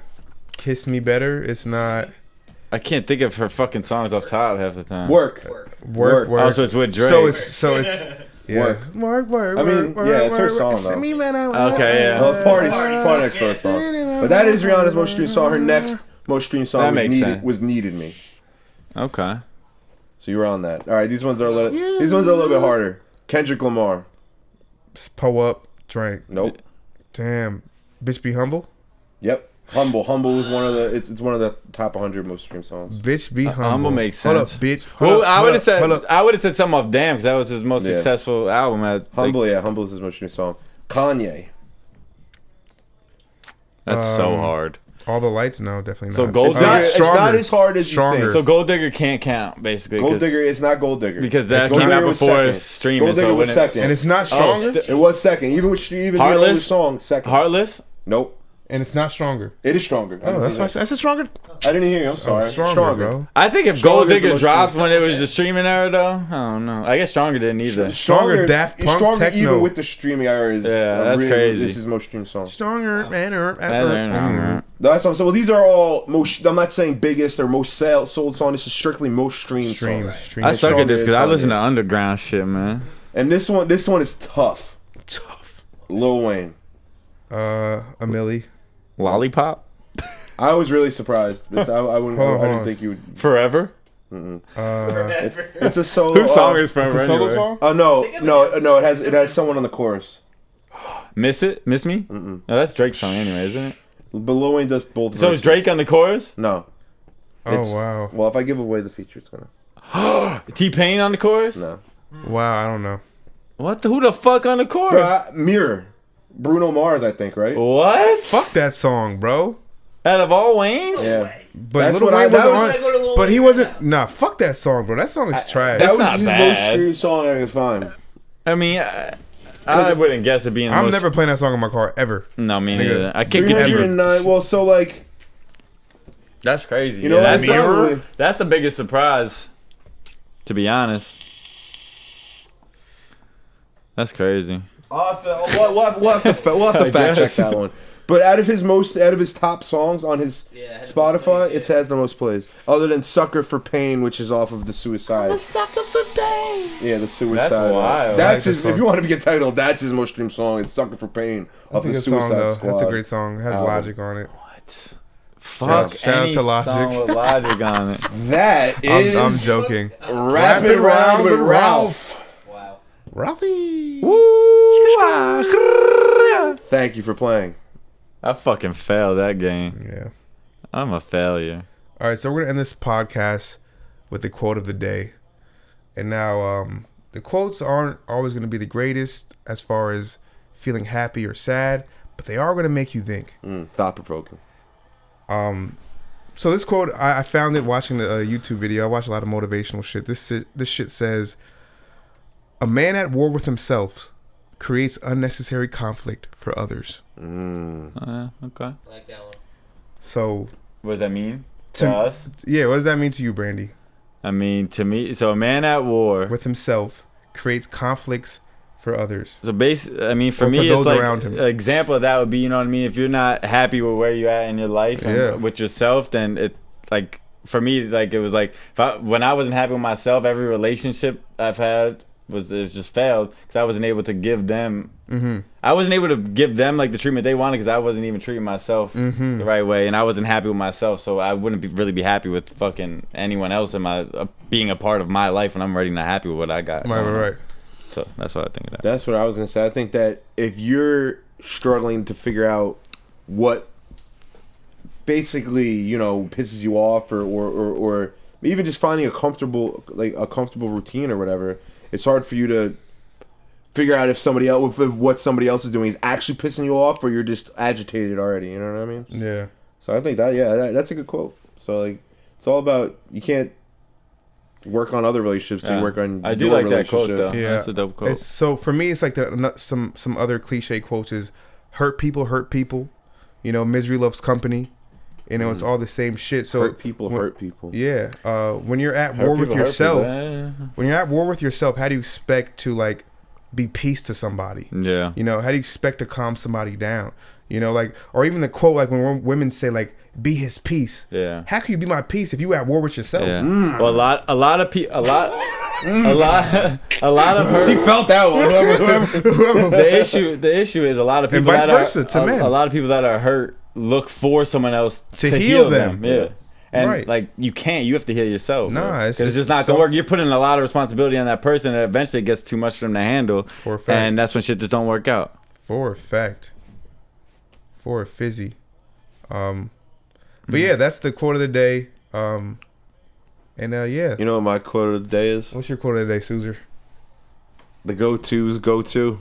Kiss Me Better. It's not. I can't think of her fucking songs off top half the time. Work. Oh, so it's with Drake. So it's yeah. Work. I mean, yeah, it's her song though. Okay, yeah. Well, it's Party Next Door song. But that is Rihanna's most streamed song. Her next most streamed song was Needed Me. Okay. So you were on that. All right, these ones are a little bit harder. Kendrick Lamar. Pull Up. Drake. Nope. Damn. Bitch Be Humble. Yep. Humble is one of the it's one of the top 100 most streamed songs. Bitch, be humble. Humble makes sense. Hold up, bitch. Well, I would have said something off Damn because that was his most successful album. Humble is his most streamed song. Kanye. That's so hard. All the Lights, no, definitely not. So Gold Digger, it's not as hard as you think. So Gold Digger can't count basically. Gold Digger, it's not Gold Digger because that came out before streaming. Gold Digger was second, and it's not Stronger. It was second, even the older song second. Heartless. Nope. And it's not Stronger. It is Stronger. Oh, that's why I said Stronger. I didn't hear you. I'm sorry. Stronger, bro. I think if Gold Digger dropped when it was the streaming era, though, I don't know. I guess Stronger didn't either. Stronger, Daft Punk, Stronger Techno. Even with the streaming era is that's really, crazy. This is most streamed song. Stronger, man. That's what I'm saying. Well, these are all most. I'm not saying biggest or most sold song. This is strictly most streamed song. I suck at this because I listen to underground shit, man. And this one is tough. Lil Wayne. A Milli. Lollipop. I was really surprised. I didn't think you would. Forever. It's a solo. Whose song is Forever? It's a solo song? Oh no! It has someone on the chorus. Miss Me? No, that's Drake's song anyway, isn't it? But Lil Wayne does both. So is Drake on the chorus? No. Wow. Well, if I give away the feature, it's gonna. T-Pain on the chorus? No. Wow, I don't know. Who the fuck on the chorus? Mirror. Bruno Mars, I think, right? What? Fuck that song, bro. Out of all Wayne's? Yeah. But Lil Wayne wasn't on. But he wasn't. Nah, fuck that song, bro. That song is trash. That was not his bad. most streamed song I could find. I mean, I wouldn't guess it being the I'm most... never playing that song in my car, ever. No, me neither. I can't get 309. Well, so like... That's crazy. You know that's, what? That's the biggest surprise, to be honest. That's crazy. We'll have to fact check that one. But out of his top songs on his Spotify, it has the most plays. Other than "Sucker for Pain," which is off of the Suicide. I'm a sucker for pain. Yeah, the Suicide. That's wild. That's his. If you want to be entitled, that's his most streamed song. It's "Sucker for Pain" off the Suicide Squad. That's a great song. It has Logic on it. What? Fuck. Shout out to Logic. Song with Logic on it. That is. I'm joking. Rapid Round with Ralph. Wow. Ralphie. Thank you for playing. I fucking failed that game. Yeah. I'm a failure. All right, so we're gonna end this podcast with the quote of the day. And now, the quotes aren't always gonna be the greatest as far as feeling happy or sad, but they are gonna make you think. Thought provoking. So this quote, I found it watching a YouTube video. I watch a lot of motivational shit. This shit says, "A man at war with himself creates unnecessary conflict for others." Okay. I like that one. So, What does that mean to us? yeah, what does that mean to you, Brandy? I mean, to me, so a man at war. With himself creates conflicts for others. So I mean, for Or me, for it's those like around him. an example of that would be, you know what I mean? If you're not happy with where you're at in your life and with yourself, then it, like, for me, like, it was like, when I wasn't happy with myself, every relationship I've had it just failed because I wasn't able to give them, I wasn't able to give them, like, the treatment they wanted because I wasn't even treating myself the right way, and I wasn't happy with myself, so I wouldn't really be happy with fucking anyone else in my, being a part of my life when I'm already not happy with what I got. Right. So that's what I think of that. That's what I was gonna say. I think that if you're struggling to figure out what basically, you know, pisses you off or even just finding a comfortable routine or whatever, it's hard for you to figure out if what somebody else is doing is actually pissing you off or you're just agitated already. You know what I mean? Yeah. So I think that's a good quote. So like, it's all about, you can't work on other relationships to work on I do your like that quote though. Yeah, that's a dope quote. So for me, it's like some other cliche quotes is hurt people. You know, misery loves company. You know, it's all the same shit. So hurt people. Yeah. When you're at war with yourself, how do you expect to like be peace to somebody? Yeah. You know, how do you expect to calm somebody down? You know, like, or even the quote like when women say like, "Be his peace." Yeah. How can you be my peace if you at war with yourself? Yeah. Well, a lot of her, She felt that one. the issue is a lot of people And vice that versa, to men. a lot of people that are hurt look for someone else to heal them. Yeah. And Right. like you have to heal yourself. Nah, it's just not gonna work. You're putting a lot of responsibility on that person, and eventually it gets too much for them to handle. For a fact. And that's when shit just don't work out. For a fact. For a fizzy. But yeah, that's the quote of the day. And yeah. You know what my quote of the day is? What's your quote of the day, Suzer? The go-tos go to.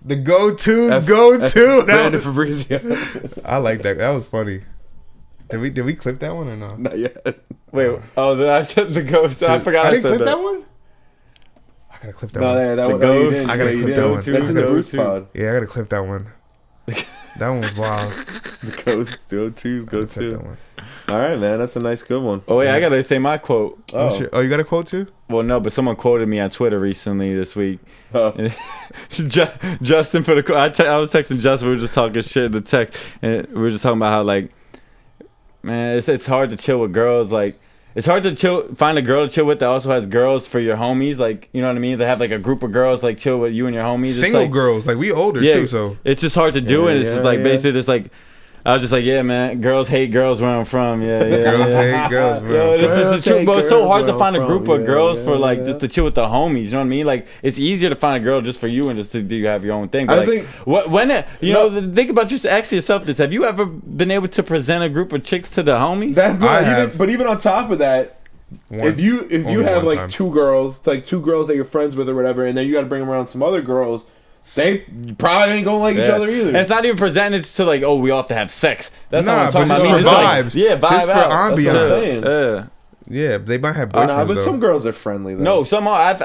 The go-tos go to. Brandon Fabrizio. I like that. That was funny. Did we clip that one or no? Not yet. Wait. Oh, I said the ghost. I forgot. I didn't said clip that one. I gotta clip that one. No, that one. The Oh, you ghost. didn't. I gotta Yeah, you clip didn't. that one. That's in the Bruce pod. Yeah, I gotta clip that one. That one was wild. The ghost go-tos go Clip that to. one. All right, man. That's a nice good one. Oh wait, I gotta say my quote. Oh, shit. Oh, you got a quote too? Well, no, but someone quoted me on Twitter recently this week. Oh. And Justin for the. I was texting Justin. We were just talking shit in the text, and we were just talking about how like, man, it's hard to chill with girls. Like, it's hard to find a girl to chill with that also has girls for your homies. Like, you know what I mean? They have like a group of girls like chill with you and your homies. Single like, girls, like we older too, so it's just hard to do. And it's just like basically this like. I was just like, yeah, man. Girls hate girls where I'm from. Yeah. Girls hate girls, man. Yo, it's just the truth, but it's so hard to find a group of girls for like yeah. just to chill with the homies. You know what I mean? Like it's easier to find a girl just for you and just to do have your own thing. But I think think about just ask yourself this: have you ever been able to present a group of chicks to the homies? But even on top of that, if you have like time. two girls that you're friends with or whatever, and then you got to bring around some other girls. They probably ain't gonna like each other either. And it's not even presented to like, oh, we all have to have sex. That's Nah, not what I'm but talking just about. for It's vibes. vibe Just for out. ambiance. That's what I'm saying. Yeah, they might have boyfriends Nah, but though. some girls are friendly though. No, some are.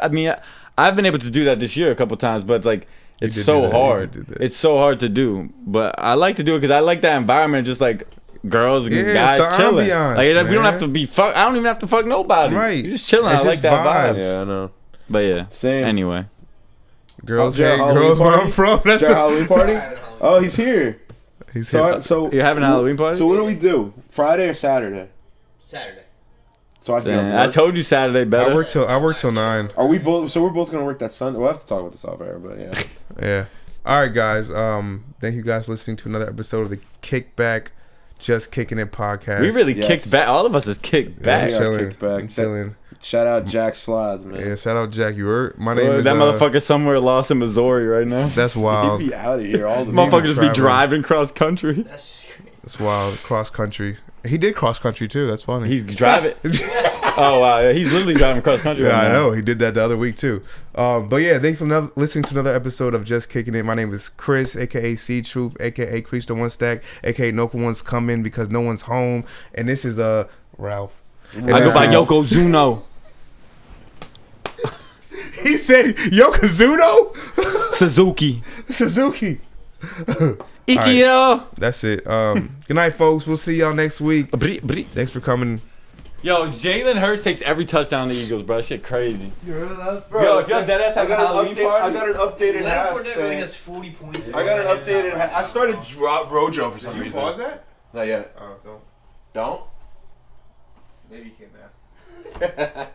I've been able to do that this year a couple times, but it's like it's did so do that. You hard. did do that. It's so hard to do, but I like to do it because I like that environment. Just like girls and Yeah, it's guys the chilling. ambiance, Like we don't man. have to be fuck. I don't even have to fuck nobody. Right. You're just chilling. It's I like just that vibes. vibe. Yeah, I know. But yeah. Same. Anyway. Girls Jared hate Halloween girls where party? I'm from. That's Jared the, Halloween party? Oh, he's here. he's here. So You're having a Halloween party? So what do we do? Friday or Saturday? Saturday. So I think Damn, I told you Saturday better. I work till 9. Are we both? So we're both gonna work that Sunday. We'll have to talk about this off air, but yeah. Yeah. All right, guys. Thank you guys for listening to another episode of the Kickback, Just Kicking It podcast. We really Yes. kicked back. All of us is kicked back. Yeah. chilling. kicked back. I'm chilling. Shout out Jack Slides, man. Yeah, shout out Jack. You heard? My name is That motherfucker somewhere lost in Missouri right now. That's wild. He'd be out of here all the Motherfucker be just be traveling. driving cross country. That's just crazy. That's wild. Cross country. He did cross country too. That's funny. He's driving. Oh wow, yeah, he's literally driving cross country. Yeah, right I now. know. He did that the other week too. But yeah, thanks for listening to another episode of Just Kicking It. My name is Chris, aka C Truth, aka Crease the One Stack, aka No One's Coming because no one's home. And this is Ralph. And I go this by is- Yokozuna. He said Yokozuna? Suzuki. Suzuki. Ichiro. That's it. Good night, folks. We'll see y'all next week. Thanks for coming. Yo, Jalen Hurts takes every touchdown in the Eagles, bro. That shit crazy. Bro, Yo, if y'all deadass have a Halloween party, I got an updated Leonard half. Fournette really has 40 points. I got an updated half. I started Rojo for some reason. that? Not yet. Oh, don't. Don't? Maybe you can now.